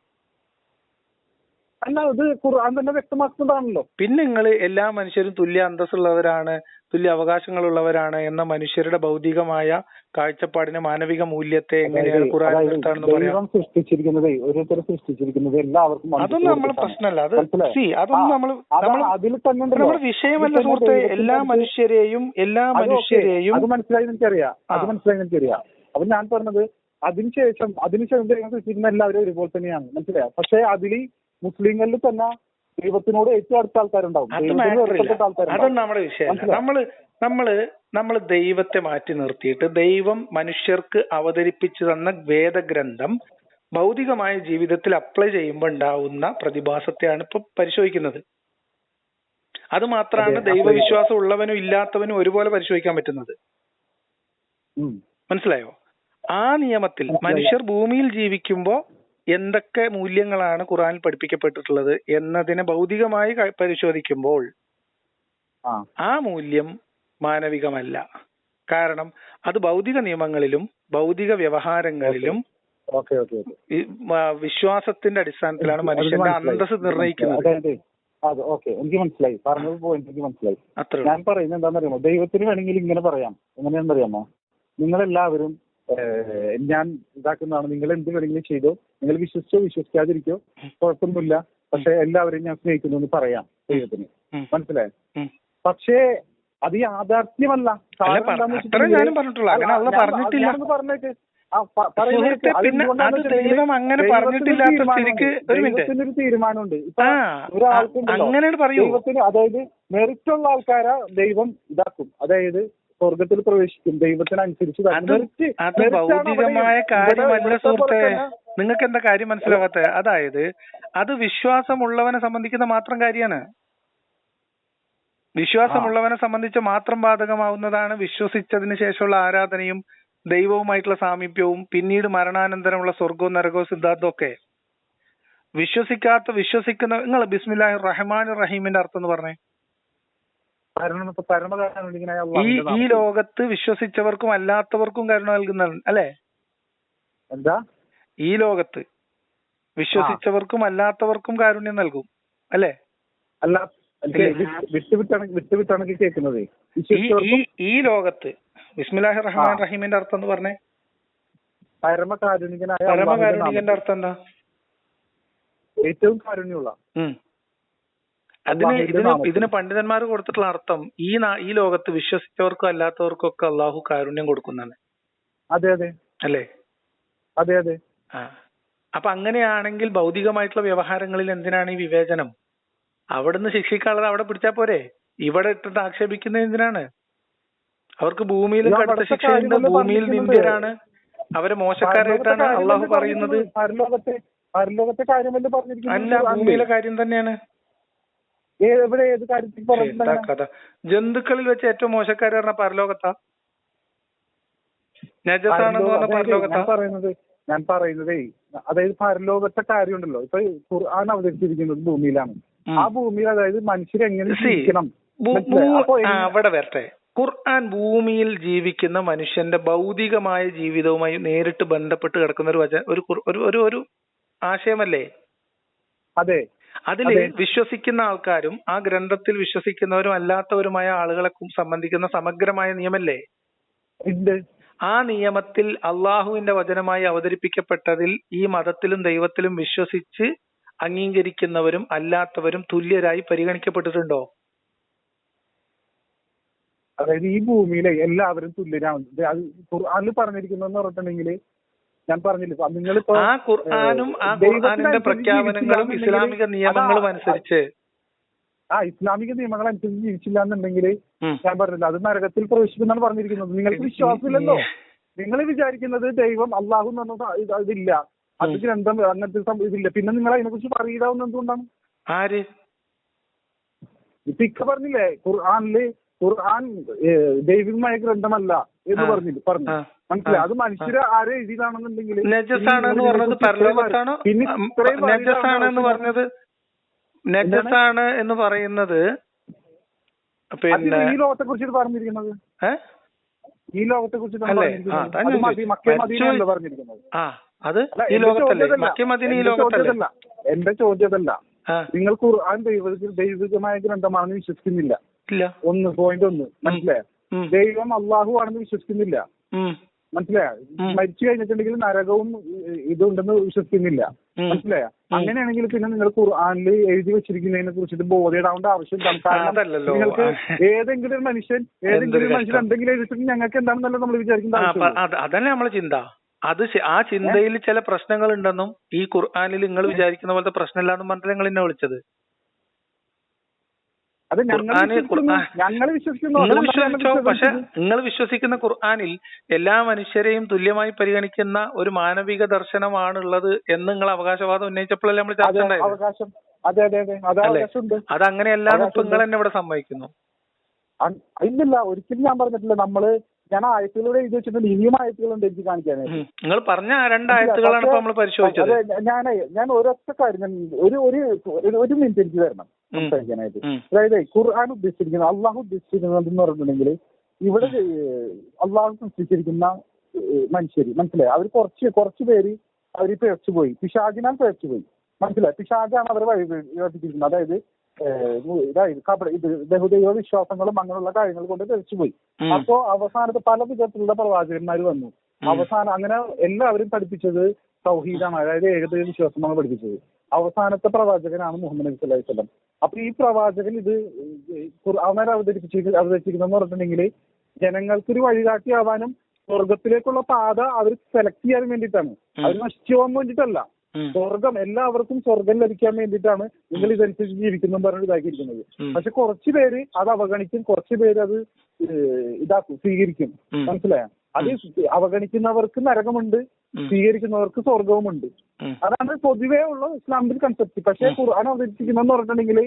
അല്ല, അത് ഖുർആൻ തന്നെ വ്യക്തമാക്കുന്നതാണല്ലോ. പിന്നെ നിങ്ങൾ എല്ലാ മനുഷ്യരും തുല്യ അന്തസ്സുള്ളവരാണ്, തുല്യ അവകാശങ്ങളുള്ളവരാണ് എന്ന മനുഷ്യരുടെ ഭൗതികമായ കാഴ്ചപ്പാടിനെ, മാനവിക മൂല്യത്തെ എങ്ങനെയാണ് ഖുർആൻ സൃഷ്ടിച്ചിരിക്കുന്നത് എല്ലാവർക്കും. അതൊന്നും നമ്മളെ പ്രശ്നമല്ല. അതൊന്നും നമ്മുടെ വിഷയമല്ല സുഹൃത്തെ. എല്ലാ മനുഷ്യരെയും അത് മനസ്സിലായി എനിക്കറിയാം. അപ്പൊ ഞാൻ പറഞ്ഞത് അതിനുശേഷം സൃഷ്ടിക്കുന്ന എല്ലാവരും ഒരുപോലെ തന്നെയാണ്, മനസ്സിലായോ? പക്ഷെ അതിൽ മുസ്ലിങ്ങളിൽ തന്നെ ദൈവത്തിനോട് ഏറ്റവും അടുത്ത ആൾക്കാരുണ്ടാവും. അതൊന്നും നമ്മുടെ വിഷയമല്ല. നമ്മള് ദൈവത്തെ മാറ്റി നിർത്തിയിട്ട് ദൈവം മനുഷ്യർക്ക് അവതരിപ്പിച്ചു തന്ന വേദഗ്രന്ഥം ഭൗതികമായ ജീവിതത്തിൽ അപ്ലൈ ചെയ്യുമ്പോൾ ഉണ്ടാവുന്ന പ്രതിഭാസത്തെയാണ് ഇപ്പൊ പരിശോധിക്കുന്നത്. അത് മാത്രമാണ് ദൈവവിശ്വാസം ഉള്ളവനും ഇല്ലാത്തവനും ഒരുപോലെ പരിശോധിക്കാൻ പറ്റുന്നത്. മനസ്സിലായോ? ആ നിയമത്തിൽ മനുഷ്യർ ഭൂമിയിൽ ജീവിക്കുമ്പോ എന്തൊക്കെ മൂല്യങ്ങളാണ് ഖുർആനിൽ പഠിപ്പിക്കപ്പെട്ടിട്ടുള്ളത് എന്നതിനെ ഭൗതികമായി പരിശോധിക്കുമ്പോൾ ആ മൂല്യം മാനവികമല്ല. കാരണം അത് ഭൗതിക നിയമങ്ങളിലും ഭൗതിക വ്യവഹാരങ്ങളിലും വിശ്വാസത്തിന്റെ അടിസ്ഥാനത്തിലാണ് മനുഷ്യന്റെ അന്തസ്സ് നിർണ്ണയിക്കുന്നത്. എനിക്ക് മനസ്സിലായി, പറഞ്ഞത് പോയിന്റ് എനിക്ക് മനസ്സിലായി. ഞാൻ പറയുന്നത് എന്താണെന്നറിയാമോ? ദൈവത്തിന് വേണമെങ്കിൽ ഇങ്ങനെ പറയാം. എങ്ങനെയാണെന്നറിയാമോ? നിങ്ങളെല്ലാവരും ഞാൻ ഇതാക്കുന്നതാണ്, നിങ്ങൾ എന്ത് വേണമെങ്കിലും ചെയ്തോ, നിങ്ങൾ വിശ്വസിച്ചോ വിശ്വസിക്കാതിരിക്കോ കുഴപ്പമൊന്നുമില്ല, പക്ഷെ എല്ലാവരെയും ഞാൻ സ്നേഹിക്കുന്നു എന്ന് പറയാം ദൈവത്തിന്. മനസ്സിലായോ? പക്ഷേ അത് യാഥാർത്ഥ്യമല്ല. ദൈവത്തിനൊരു തീരുമാനമുണ്ട്. ഇപ്പൊ ദൈവത്തിന്, അതായത് മെറിറ്റുള്ള ആൾക്കാരെ ദൈവം ഇതാക്കും, അതായത് സ്വർഗത്തിൽ പ്രവേശിക്കും ദൈവത്തിനനുസരിച്ച്. അത് ഭൗതികമായ കാര്യമല്ല സുഹൃത്തെ. നിങ്ങൾക്ക് എന്താ കാര്യം മനസ്സിലാവാത്ത? അതായത് അത് വിശ്വാസമുള്ളവനെ സംബന്ധിക്കുന്ന മാത്രം കാര്യമാണ്. വിശ്വാസമുള്ളവനെ സംബന്ധിച്ച് മാത്രം ബാധകമാവുന്നതാണ് വിശ്വസിച്ചതിന് ശേഷമുള്ള ആരാധനയും ദൈവവുമായിട്ടുള്ള സാമീപ്യവും പിന്നീട് മരണാനന്തരമുള്ള സ്വർഗവും നരകവും സിദ്ധാന്തവും ഒക്കെ. വിശ്വസിക്കുന്ന നിങ്ങൾ ബിസ്മില്ലാഹിർ റഹ്മാനിർ റഹീമിന്റെ അർത്ഥം എന്ന് പറഞ്ഞേ. ഈ ലോകത്ത് വിശ്വസിച്ചവർക്കും അല്ലാത്തവർക്കും കരുണ നൽകുന്ന അല്ലേ? എന്താ? ഈ ലോകത്ത് വിശ്വസിച്ചവർക്കും അല്ലാത്തവർക്കും കാരുണ്യം നൽകും അല്ലേ? അല്ല, വിട്ടുവിട്ടാണ് കേൾക്കുന്നത്. ഈ ലോകത്ത് ബിസ്മില്ലാഹിർ റഹ്മാൻ റഹീമിന്റെ അർത്ഥം എന്ന് പറഞ്ഞേ. പരമകാരുണികന്റെ അർത്ഥം എന്താ? ഏറ്റവും കാരുണ്യമുള്ള. ഇതിന് പണ്ഡിതന്മാർ കൊടുത്തിട്ടുള്ള അർത്ഥം ഈ ലോകത്ത് വിശ്വസിച്ചവർക്കും അല്ലാത്തവർക്കും ഒക്കെ അള്ളാഹു കാരുണ്യം കൊടുക്കുന്നതാണ്. അതെ അതെ അല്ലേ? അതെ അതെ. അപ്പൊ അങ്ങനെയാണെങ്കിൽ ഭൗതികമായിട്ടുള്ള വ്യവഹാരങ്ങളിൽ എന്തിനാണ് ഈ വിവേചനം? അവിടുന്ന് ശിക്ഷിക്കാനുള്ളത് അവിടെ പിടിച്ചാ പോരെ? ഇവിടെ ഇട്ടിട്ട് ആക്ഷേപിക്കുന്നത് എന്തിനാണ്? അവർക്ക് ഭൂമിയിലും കടുത്ത ശിക്ഷയുണ്ട്, ഭൂമിയിൽ നിന്ദ്യരാണ്, അവരെ മോശക്കാരായിട്ടാണ് അള്ളാഹു പറയുന്നത്. അല്ല, ഭൂമിയിലെ കാര്യം തന്നെയാണ്. കഥ ജന്തുക്കളിൽ വെച്ച് ഏറ്റവും മോശക്കാര് പറഞ്ഞ പരലോകത്താ, നജസാണെന്ന് പറഞ്ഞ പരലോകത്താ. ഞാൻ പറയുന്നതേ, അതായത് പരലോകത്തെ കാര്യമുണ്ടല്ലോ. ഇപ്പൊ ഖുർആൻ അവതരിച്ചിരിക്കുന്നത് ഭൂമിയിലാണ്. ആ ഭൂമിയിൽ അതായത് മനുഷ്യരെങ്ങനെ ജീവിക്കണം അവിടെ വരട്ടെ. ഖുർആൻ ഭൂമിയിൽ ജീവിക്കുന്ന മനുഷ്യന്റെ ഭൗതികമായ ജീവിതവുമായി നേരിട്ട് ബന്ധപ്പെട്ട് കിടക്കുന്ന ഒരു ആശയമല്ലേ? അതെ. അതില് വിശ്വസിക്കുന്ന ആൾക്കാരും ആ ഗ്രന്ഥത്തിൽ വിശ്വസിക്കുന്നവരും അല്ലാത്തവരുമായ ആളുകളെ സംബന്ധിക്കുന്ന സമഗ്രമായ നിയമല്ലേ? ആ നിയമത്തിൽ അള്ളാഹുവിന്റെ വചനമായി അവതരിപ്പിക്കപ്പെട്ടതിൽ ഈ മതത്തിലും ദൈവത്തിലും വിശ്വസിച്ച് അംഗീകരിക്കുന്നവരും അല്ലാത്തവരും തുല്യരായി പരിഗണിക്കപ്പെട്ടിട്ടുണ്ടോ? അതായത് ഈ ഭൂമിയിലെ എല്ലാവരും തുല്യരാണ്. അത് ഖുർആനിൽ പറഞ്ഞിരിക്കുന്നതെന്ന് പറഞ്ഞിട്ടുണ്ടെങ്കിൽ ഞാൻ പറഞ്ഞില്ല, നിങ്ങളിപ്പോ ആ ഖുർആനും ആ ഖുർആനിന്റെ പ്രഖ്യാപനങ്ങളും ഇസ്ലാമിക നിയമങ്ങളും അനുസരിച്ച് ഇസ്ലാമിക നിയമങ്ങൾ അനുസരിച്ച് ജീവിച്ചില്ല എന്നുണ്ടെങ്കിൽ ഞാൻ പറഞ്ഞില്ല അത് നരകത്തിൽ പ്രവേശിക്കുന്നാണ് പറഞ്ഞിരിക്കുന്നത്. നിങ്ങൾക്ക് വിശ്വാസമില്ലല്ലോ. നിങ്ങൾ വിചാരിക്കുന്നത് ദൈവം അള്ളാഹു എന്ന് പറഞ്ഞ ഇതില്ല, അത് ഗ്രന്ഥം അങ്ങനത്തെ ഇതില്ല, പിന്നെ നിങ്ങൾ അതിനെ കുറിച്ച് പറയിടാവുന്ന എന്തുകൊണ്ടാണ്? ആര് ഇപ്പൊ ഇക്ക പറഞ്ഞില്ലേ ഖുർആൻ ദൈവികമായ ഗ്രന്ഥമല്ല എന്ന് പറഞ്ഞു മനസ്സിലായി. അത് മനുഷ്യര് ആരെ എഴുതിയതാണെന്നുണ്ടെങ്കിൽ നജസാണെന്ന് പറഞ്ഞത് പരലോകത്താണോ? നജസാണെന്ന് പറഞ്ഞത് നജസാണ് എന്ന് പറയുന്നത് പിന്നെ ഈ ലോകത്തെ കുറിച്ച് പറഞ്ഞിരിക്കുന്നത്, ഈ ലോകത്തെ കുറിച്ച് പറഞ്ഞിരിക്കുന്നത്. ഈ ലോകത്തല്ല, മക്കേ മദീന ഈ ലോകത്തല്ല. എന്റെ ചോദ്യം അതല്ല. നിങ്ങൾ ഖുർആൻ ദൈവികമായ ഗ്രന്ഥമാണെന്ന് വിശ്വസിക്കുന്നില്ല. പോയിന്റ് 1 മനസ്സിലായോ? ദൈവം അള്ളാഹു ആണെന്ന് വിശ്വസിക്കുന്നില്ല. മനസ്സിലായോ? മരിച്ചു കഴിഞ്ഞിട്ടുണ്ടെങ്കിൽ നരകവും ഇതുണ്ടെന്ന് വിശ്വസിക്കുന്നില്ല. മനസ്സിലായോ? അങ്ങനെയാണെങ്കിൽ പിന്നെ നിങ്ങൾ ഖുർആനിൽ എഴുതി വെച്ചിരിക്കുന്നതിനെ കുറിച്ചിട്ട് ബോധ്യപ്പെടേണ്ട ആവശ്യം എന്താണ്? കാരണം നിങ്ങൾക്ക് ഏതെങ്കിലും ഒരു മനുഷ്യൻ എന്തെങ്കിലും എഴുതിച്ചിട്ട് ഞങ്ങൾക്ക് എന്താണെന്നല്ല നമ്മൾ വിചാരിക്കുന്നത്. അതല്ലേ നമ്മളെ ചിന്ത. അത് ആ ചിന്തയിൽ ചില പ്രശ്നങ്ങൾ ഉണ്ടെന്നും ഈ ഖുർആനിൽ നിങ്ങൾ വിചാരിക്കുന്ന പോലത്തെ പ്രശ്നമില്ലാന്നും പറഞ്ഞിട്ട് നിങ്ങൾ എന്നെ വിളിച്ചത്. ഞങ്ങൾ വിശ്വസിച്ചോ? പക്ഷെ നിങ്ങൾ വിശ്വസിക്കുന്ന ഖുർആനിൽ എല്ലാ മനുഷ്യരെയും തുല്യമായി പരിഗണിക്കുന്ന ഒരു മാനവിക ദർശനമാണുള്ളത് എന്ന് നിങ്ങൾ അവകാശവാദം ഉന്നയിച്ചപ്പോഴല്ലേ നമ്മൾ ചർച്ച ഉണ്ടായത്? അത് അങ്ങനെയല്ലാന്ന് ഇപ്പൊ നിങ്ങൾ തന്നെ ഇവിടെ സമ്മതിക്കുന്നു. ഇല്ലില്ല, ഒരിക്കലും ഞാൻ പറഞ്ഞിട്ടില്ല. ഞാൻ ആയത്തുകളൂടെ എഴുതി വെച്ചിട്ടുണ്ട്. ഇനിയും ആയത്തുകളുണ്ട് എനിക്ക് കാണിക്കാനായിട്ട്. നിങ്ങൾ പറഞ്ഞ 2 ആയത്തുകളാണ് ഇപ്പൊ നമ്മൾ പരിശോധിച്ചത്. ഞാൻ ഒരൊറ്റ കാര്യം ഒരു മിനിറ്റ് എനിക്ക് തരണം സംസാരിക്കാനായിട്ട്. അതായത് ഖുർആൻ ഉദ്ദേശിച്ചിരിക്കുന്നത്, അള്ളാഹു ഉദ്ദേശിച്ചിരിക്കുന്നത് എന്ന് പറഞ്ഞിട്ടുണ്ടെങ്കിൽ ഇവിടെ അള്ളാഹു സൃഷ്ടിച്ചിരിക്കുന്ന മനുഷ്യര് മനസ്സിലായി, അവർ കുറച്ച് പേര് അവർ പിഴച്ചുപോയി, പിശാചിനാൽ പിഴച്ചുപോയി. മനസ്സിലായി? പിശാചാണ് അവരെ വഴിപിടിച്ചിരിക്കുന്നത്. അതായത് ബഹുദൈവ വിശ്വാസങ്ങളും അങ്ങനെയുള്ള കാര്യങ്ങൾ കൊണ്ട് ധരിച്ചുപോയി. അപ്പോ അവസാനത്തെ പല വിധത്തിലുള്ള പ്രവാചകന്മാർ വന്നു. അവസാനം അങ്ങനെ എല്ലാവരും പഠിപ്പിച്ചത് തൗഹീദാണ്, അതായത് ഏകദൈവ വിശ്വാസമാണ് പഠിപ്പിച്ചത്. അവസാനത്തെ പ്രവാചകനാണ് മുഹമ്മദ് നബി സല്ലല്ലാഹു അലൈഹി വസല്ലം. അപ്പൊ ഈ പ്രവാചകൻ ഇത് ഖുർആനിൽ അവതരിപ്പിച്ചിരിക്കുന്ന പറഞ്ഞിട്ടുണ്ടെങ്കിൽ ജനങ്ങൾക്കൊരു വഴികാട്ടിയാവാനും സ്വർഗത്തിലേക്കുള്ള പാത അവർ സെലക്ട് ചെയ്യാൻ വേണ്ടിയിട്ടാണ്, അവർ നശിച്ചു പോകാൻ വേണ്ടിയിട്ടല്ല. സ്വർഗം എല്ലാവർക്കും സ്വർഗം ലഭിക്കാൻ വേണ്ടിയിട്ടാണ് നിങ്ങൾ ഇതനുസരിച്ച് ജീവിക്കുന്നു പറഞ്ഞ് ഇതാക്കിയിരിക്കുന്നത്. പക്ഷെ കുറച്ചു പേര് അത് അവഗണിക്കും, കുറച്ചു പേര് അത് സ്വീകരിക്കും. മനസ്സിലായോ? അത് അവഗണിക്കുന്നവർക്ക് നരകമുണ്ട്, സ്വീകരിക്കുന്നവർക്ക് സ്വർഗവുമുണ്ട്. അതാണ് പൊതുവേ ഉള്ള ഇസ്ലാമിന്റെ കൺസെപ്റ്റ്. പക്ഷെ ഖുർആൻ അവതരിപ്പിക്കുന്നതെന്ന് പറഞ്ഞിട്ടുണ്ടെങ്കിൽ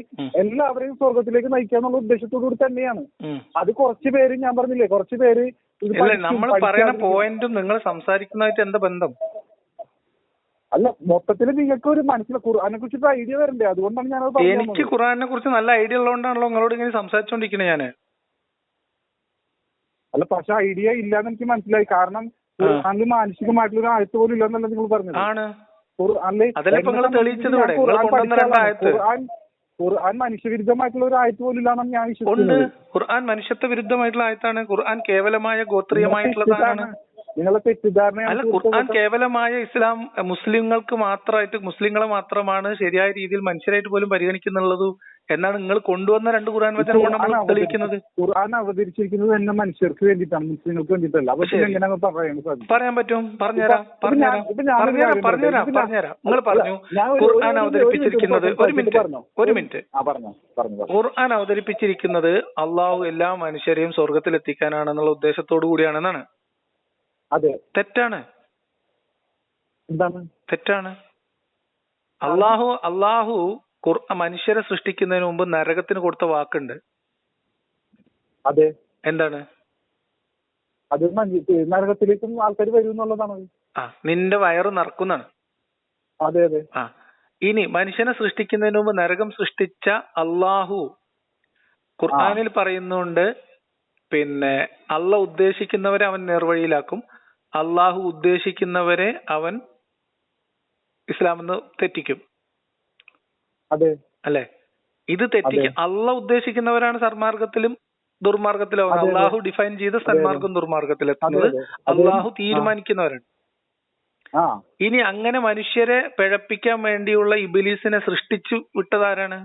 എല്ലാവരെയും സ്വർഗത്തിലേക്ക് നയിക്കാന്നുള്ള ഉദ്ദേശത്തോടുകൂടി തന്നെയാണ്. അത് കുറച്ചു പേര്, ഞാൻ പറഞ്ഞില്ലേ, കുറച്ചു പേര് നമ്മൾ പറയുന്ന പോയിന്റും നിങ്ങൾ സംസാരിക്കുന്നതായിട്ട് എന്താ ബന്ധം? അല്ല, മൊത്തത്തിൽ നിങ്ങൾക്ക് ഒരു മനസ്സിലെ ഖുർആനെ കുറിച്ച് ഐഡിയ വരണ്ടേ? അതുകൊണ്ടാണ് ഞാൻ എനിക്ക് ഖുർആനെ കുറിച്ച് നല്ല ഐഡിയ ഉള്ളതുകൊണ്ടാണല്ലോ നിങ്ങളോട് ഇങ്ങനെ സംസാരിച്ചോണ്ടിരിക്കണേ ഞാന്. അല്ല, പക്ഷെ ഐഡിയ ഇല്ലാന്ന് എനിക്ക് മനസ്സിലായി. കാരണം ഖുർആനിൽ മാനസികമായിട്ടുള്ള ഒരു ആയത്ത് പോലും ഇല്ലെന്നല്ല നിങ്ങൾ പറഞ്ഞത്. ഖുർആൻ മനുഷ്യവിരുദ്ധമായിട്ടുള്ള ഒരു ആയത്ത് പോലും ഇല്ലാന്നാണ് ഞാൻ വിശ്വസിക്കുന്നത്. ഖുർആൻ മനുഷ്യത്വ വിരുദ്ധമായിട്ടുള്ള ആയത്താണ്. ഖുർആൻ കേവലമായ ഗോത്രീയമായിട്ടുള്ളതാണ്. നിങ്ങളെ തെറ്റിദ്ധാരണ. അല്ല, ഖുർആൻ കേവലമായ ഇസ്ലാം മുസ്ലിങ്ങൾക്ക് മാത്രമായിട്ട്, മുസ്ലിങ്ങളെ മാത്രമാണ് ശരിയായ രീതിയിൽ മനുഷ്യരായിട്ട് പോലും പരിഗണിക്കുന്നുള്ളൂ എന്നാണ് നിങ്ങൾ കൊണ്ടുവന്ന 2 ഖുർആൻ വചനമാണ് തെളിയിക്കുന്നത്. ഖുർആൻ അവതരിച്ചിരിക്കുന്നത് തന്നെ മനുഷ്യർക്ക് വേണ്ടിയിട്ടാണ്, മുസ്ലിങ്ങൾക്ക് വേണ്ടിയിട്ടല്ല. പറയാൻ പറ്റും? പറഞ്ഞുതരാം. നിങ്ങൾ പറഞ്ഞു ഖുർആൻ അവതരിപ്പിച്ചിരിക്കുന്നത്, ഒരു മിനിറ്റ് ഖുർആൻ അവതരിപ്പിച്ചിരിക്കുന്നത് അള്ളാഹു എല്ലാ മനുഷ്യരെയും സ്വർഗത്തിൽ എത്തിക്കാനാണെന്നുള്ള ഉദ്ദേശത്തോടു കൂടിയാണെന്നാണ്. അതെ, തെറ്റാണ്. എന്താണ് തെറ്റാണ്? അള്ളാഹു മനുഷ്യരെ സൃഷ്ടിക്കുന്നതിന് മുമ്പ് നരകത്തിന് കൊടുത്ത വാക്കുണ്ട്. അതെ, എന്താണ്? അത് നരകത്തിലേക്കും ആൾക്കാർ വരും എന്നുള്ളതാണ്. നിന്റെ വയറ് നിറക്കുന്നതാണ്. അതെ അതെ. ഇനി മനുഷ്യനെ സൃഷ്ടിക്കുന്നതിന് മുമ്പ് നരകം സൃഷ്ടിച്ച അള്ളാഹു ഖുർആനിൽ പറയുന്നുണ്ട്, പിന്നെ അള്ളാഹ് ഉദ്ദേശിക്കുന്നവരെ അവൻ നേർവഴിയിലാക്കും, അള്ളാഹു ഉദ്ദേശിക്കുന്നവരെ അവൻ ഇസ്ലാമെന്ന് തെറ്റിക്കും. അതെ അല്ലെ? ഇത് തെറ്റിക്കും. അള്ളാഹ് ഉദ്ദേശിക്കുന്നവരാണ് സന്മാർഗത്തിലും ദുർമാർഗത്തിലും. അള്ളാഹു ഡിഫൈൻ ചെയ്ത സന്മാർഗം ദുർമാർഗത്തിലെത്തുന്നത് അള്ളാഹു തീരുമാനിക്കുന്നവരാണ്. ഇനി അങ്ങനെ മനുഷ്യരെ പിഴപ്പിക്കാൻ വേണ്ടിയുള്ള ഇബ്ലീസിനെ സൃഷ്ടിച്ചു വിട്ടതാരാണ്?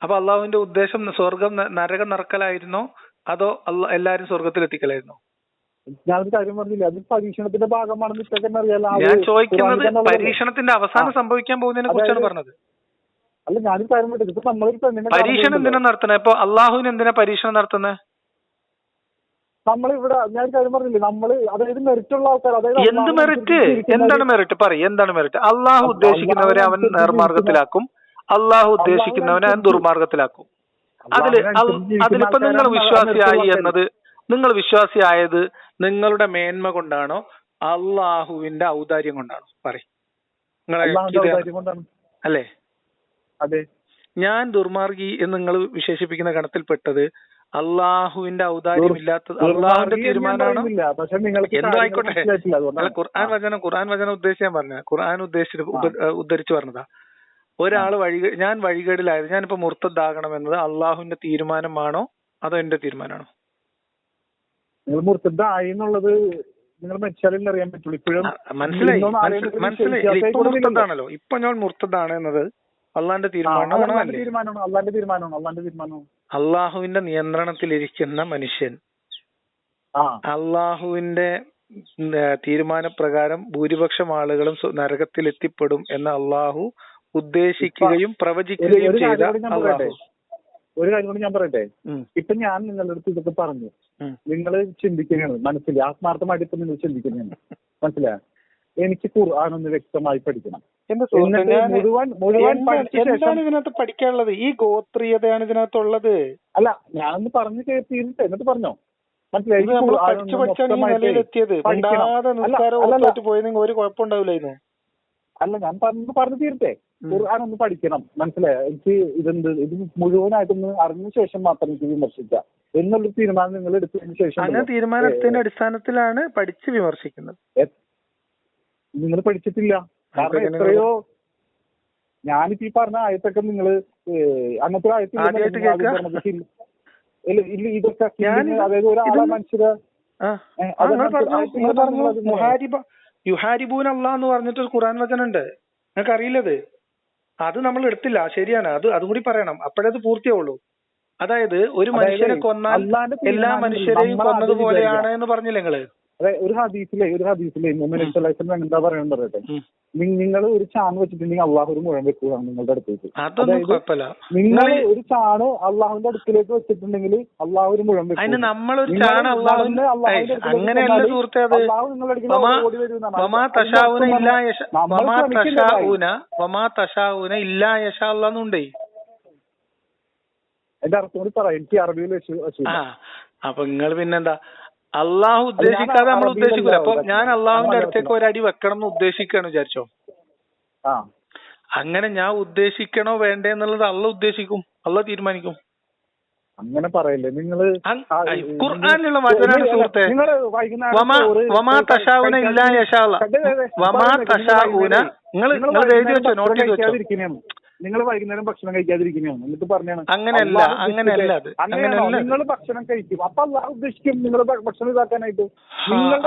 അപ്പൊ അള്ളാഹുവിന്റെ ഉദ്ദേശം സ്വർഗം നരകം നിറക്കലായിരുന്നോ അതോ എല്ലാരും സ്വർഗത്തിൽ എത്തിക്കലായിരുന്നോ? ഞാനൊരു കാര്യം പറഞ്ഞില്ല, അത് പരീക്ഷണത്തിന്റെ ഭാഗമാണെന്ന് അറിയാലോ. ഞാൻ ചോദിക്കുന്നത് പരീക്ഷണത്തിന്റെ അവസാനം സംഭവിക്കാൻ പോകുന്നതിനെ കുറിച്ചാണ് പറഞ്ഞത്. അല്ല, ഞാനൊരു കാര്യം പറഞ്ഞത്, ഇപ്പൊ നമ്മളൊരു പരീക്ഷണം എന്തിനാ നടത്തുന്നത്? ഇപ്പൊ അള്ളാഹുവിന് എന്തിനാ പരീക്ഷണം നടത്തുന്നത്? നമ്മളിവിടെ ഞാൻ കാര്യം പറഞ്ഞില്ലേ, നമ്മള് അതായത് മെറിറ്റ് ഉള്ള ആൾക്കാർ, അതായത് എന്ത് മെറിറ്റ്? എന്താണ് മെറിറ്റ്? പറയും, എന്താണ് മെറിറ്റ്? അള്ളാഹു ഉദ്ദേശിക്കുന്നവരെ അവൻ നേർമാർഗത്തിലാക്കും, അള്ളാഹു ഉദ്ദേശിക്കുന്നവനെ അവൻ ദുർമാർഗത്തിലാക്കും. അതിലിപ്പോ നിങ്ങൾ വിശ്വാസിയായി എന്നത്, നിങ്ങൾ വിശ്വാസിയായത് നിങ്ങളുടെ മേന്മ കൊണ്ടാണോ അള്ളാഹുവിന്റെ ഔദാര്യം കൊണ്ടാണോ? പറയും അല്ലേ? അതെ. ഞാൻ ദുർമാർഗി എന്ന് നിങ്ങൾ വിശേഷിപ്പിക്കുന്ന ഗണത്തിൽപ്പെട്ടത് അള്ളാഹുവിന്റെ ഔദാര്യം ഇല്ലാത്തത് അള്ളാഹുവിന്റെ തീരുമാനമാണോ? എന്തോ ആയിക്കോട്ടെ. അല്ല, ഖുർആൻ വചനം ഉദ്ദേശിച്ച് ഞാൻ പറഞ്ഞ, ഖുർആൻ ഉദ്ധരിച്ചു പറഞ്ഞതാ. ഒരാള് ഞാൻ വഴികേടിലായത്, ഞാനിപ്പോ മുർത്തദാകണമെന്നത് അള്ളാഹുവിന്റെ തീരുമാനമാണോ അതോ എന്റെ തീരുമാനമാണോ? നിങ്ങൾ മുർത്തദായി എന്നുള്ളത് നിങ്ങൾ മരിച്ചാലല്ലേ അറിയാൻ പറ്റുള്ളൂ. ഇപ്പോഴും മനസ്സിലായി. ഇപ്പൊ മുർത്തദാണല്ലോ. ഇപ്പൊ ഞാൻ മുർത്തദാണ് എന്നത് അള്ളാന്റെ തീരുമാനമാണോ? അള്ളാഹുവിന്റെ നിയന്ത്രണത്തിലിരിക്കുന്ന മനുഷ്യൻ അള്ളാഹുവിന്റെ തീരുമാനപ്രകാരം ഭൂരിപക്ഷം ആളുകളും നരകത്തിൽ എത്തിപ്പെടും എന്ന് അള്ളാഹു ഉദ്ദേശിക്കുകയും പ്രവചിക്കുകയും ചെയ്ത ഒരു കാര്യം കൂടി ഞാൻ പറയട്ടെ. ഇപ്പൊ ഞാൻ നിങ്ങളുടെ അടുത്ത് ഇതൊക്കെ പറഞ്ഞു, നിങ്ങൾ ചിന്തിക്കുകയാണ്, മനസ്സിൽ ആത്മാർത്ഥമായിട്ട് ഇപ്പൊ നിങ്ങൾ ചിന്തിക്കുന്നതാണ്, മനസ്സിലായ? എനിക്ക് ഖുർആൻ വ്യക്തമായി പഠിക്കണം. എന്താണ് ഇതിനകത്ത് പഠിക്കാനുള്ളത്? ഈ ഗോത്രീയതയാണ് ഇതിനകത്തുള്ളത്. അല്ല, ഞാനൊന്ന് പറഞ്ഞു തീർച്ചയായും എന്നിട്ട് പറഞ്ഞോ. മനസ്സിലായി? ഒരു കുഴപ്പമുണ്ടാവില്ലായിരുന്നു. അല്ല, ഞാൻ പറഞ്ഞു തീർത്തേ. ഖുർആൻ ഒന്ന് പഠിക്കണം, മനസ്സിലായോ? എനിക്ക് ഇത് മുഴുവനായിട്ടൊന്ന് അറിഞ്ഞ ശേഷം മാത്രം എനിക്ക് വിമർശിക്കാം എന്നുള്ളൊരു തീരുമാനം നിങ്ങൾ എടുത്തതിന് ശേഷം. അങ്ങനെ തീരുമാനത്തിന്റെ അടിസ്ഥാനത്തിലാണ് പഠിച്ച് വിമർശിക്കുന്നത്. നിങ്ങൾ പഠിച്ചിട്ടില്ല. കാരണം എത്രയോ ഞാനിപ്പോ ഈ പറഞ്ഞ ആയത്തൊക്കെ നിങ്ങള് അങ്ങനത്തെ ആയത്തിൽ ഇതൊക്കെ അതായത് ഒരാളെ മനുഷ്യരെ യുഹാരിബൂൻ അല്ലാഹ് എന്ന് പറഞ്ഞിട്ട് ഖുർആൻ വചനമുണ്ട്. നിങ്ങൾക്ക് അറിയില്ലത്? അത് നമ്മൾ എടുത്തില്ല, ശരിയാണ്. അതും കൂടി പറയണം, അപ്പോഴേ അത് പൂർത്തിയാവുള്ളൂ. അതായത് ഒരു മനുഷ്യനെ കൊന്നാൽ എല്ലാ മനുഷ്യരെയും കൊന്നതുപോലെയാണ് എന്ന് പറഞ്ഞില്ല നിങ്ങള്? അതെ, ഒരു ഹദീസിലെ എന്താ പറയണം പറയട്ടെ, നിങ്ങൾ ഒരു ചാണ് വെച്ചിട്ടുണ്ടെങ്കിൽ അള്ളാഹു ഒരു മുഴം വെക്കുകയാണ് നിങ്ങളുടെ അടുത്തേക്ക്. നിങ്ങൾ ഒരു ചാണ് അള്ളാഹുവിന്റെ അടുക്കിലേക്ക് വെച്ചിട്ടുണ്ടെങ്കിൽ അള്ളാഹു ഒരു മുഴം വെക്കും. അങ്ങനെയല്ല സുഹൃത്തെ, അത് എന്നുണ്ടേ. എന്റെ അർത്ഥം കൂടി പറയാം, എനിക്ക് അറബിയിൽ വെച്ച്. അപ്പൊ നിങ്ങൾ പിന്നെന്താ അള്ളാഹു ഉദ്ദേശിക്കാതെ നമ്മൾ ഉദ്ദേശിക്കൂല. അപ്പൊ ഞാൻ അള്ളാഹുവിന്റെ അടുത്തേക്ക് ഒരടി വെക്കണം എന്ന് ഉദ്ദേശിക്കാണ് വിചാരിച്ചോ? അങ്ങനെ ഞാൻ ഉദ്ദേശിക്കണോ വേണ്ടേ എന്നുള്ളത് അള്ളാഹ് ഉദ്ദേശിക്കും, അള്ളാഹ് തീരുമാനിക്കും. അങ്ങനെ പറയല്ലേ നിങ്ങള്? ഖുർആനിലുള്ള വചനാണ് സുഹൃത്തെ. വമാ തശാഊന ഇല്ലാ യശാ അല്ലാഹ്. വമാ തശാഊന നിങ്ങൾ എഴുതി വെച്ചോ, നോട്ട് ചെയ്ത് വെച്ചോ. നിങ്ങൾ വൈകുന്നേരം ഭക്ഷണം കഴിക്കാതിരിക്കുന്നതാണ് എന്നിട്ട് പറഞ്ഞാണ്. അങ്ങനെയല്ല. നിങ്ങൾ ഭക്ഷണം കഴിക്കും, അപ്പൊ അള്ളാഹു ഉദ്ദേശിക്കും നിങ്ങൾ ഭക്ഷണം ഇതാക്കാനായിട്ട്.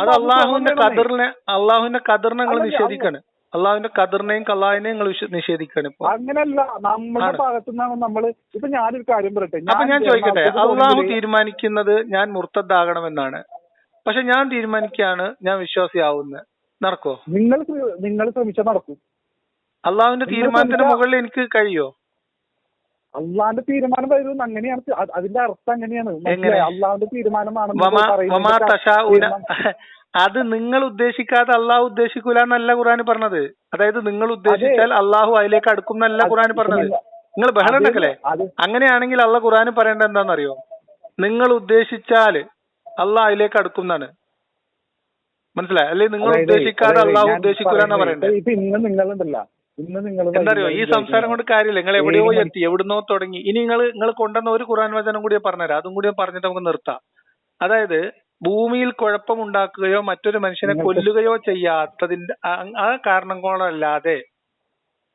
അത് അള്ളാഹുവിന്റെ ഖദറിനെ നിങ്ങൾ നിഷേധിക്കാണ്. അള്ളാഹുവിന്റെ ഖദറിനെയും കള്ളാഹിനെയും നിങ്ങൾ നിഷേധിക്കാണ്. ഇപ്പൊ അങ്ങനെയല്ല, നമ്മുടെ ഭാഗത്തുനിന്നാണ് നമ്മള്. ഇപ്പൊ ഞാനൊരു കാര്യം പറയട്ടെ. അപ്പൊ ഞാൻ ചോദിക്കട്ടെ, അള്ളാഹു തീരുമാനിക്കുന്നത് ഞാൻ മുർത്തദാകണമെന്നാണ്, പക്ഷെ ഞാൻ തീരുമാനിക്കുകയാണ് ഞാൻ വിശ്വാസിയാവുന്നത്. നടക്കോ? നിങ്ങൾ ശ്രമിച്ചാൽ നടക്കും. അള്ളാഹുവിന്റെ തീരുമാനത്തിന് മുകളിൽ എനിക്ക് കഴിയോ? അള്ളാഹുന്റെ തീരുമാനം വരും, അങ്ങനെയാണ് അതിന്റെ അർത്ഥം. അങ്ങനെയാണ് അള്ളാഹുന്റെ തീരുമാനമാണ്. അത് നിങ്ങൾ ഉദ്ദേശിക്കാതെ അള്ളാഹു ഉദ്ദേശിക്കൂല എന്നല്ല ഖുർആൻ പറഞ്ഞത്. അതായത് നിങ്ങൾ ഉദ്ദേശിച്ചാൽ അള്ളാഹു അതിലേക്ക് അടുക്കും എന്നല്ല ഖുർആൻ പറഞ്ഞത്. നിങ്ങൾ ബഹളം ഉണ്ടാക്കല്ലേ? അങ്ങനെയാണെങ്കിൽ അള്ളാഹ് ഖുർആൻ പറയേണ്ടത് എന്താണെന്നറിയോ? നിങ്ങൾ ഉദ്ദേശിച്ചാൽ അള്ളാഹ് അതിലേക്ക് അടുക്കും എന്നാണ്. മനസ്സിലായി? അല്ലെ നിങ്ങൾ ഉദ്ദേശിക്കാതെ അള്ളാഹു ഉദ്ദേശിക്കൂല എന്നാ പറയണ്ടേ? എന്തറിയോ, ഈ സംസാരം കൊണ്ട് കാര്യമില്ല. നിങ്ങൾ എവിടെയോ എത്തി, എവിടുന്നോ തുടങ്ങി. ഇനി നിങ്ങൾ കൊണ്ടുവന്ന ഒരു ഖുർആൻ വചനം കൂടി പറഞ്ഞുതരാം, അതും കൂടി പറഞ്ഞിട്ട് നമുക്ക് നിർത്താം. അതായത് ഭൂമിയിൽ കുഴപ്പമുണ്ടാക്കുകയോ മറ്റൊരു മനുഷ്യനെ കൊല്ലുകയോ ചെയ്യാത്തതിന്റെ ആ കാരണം കൊണ്ടല്ലാതെ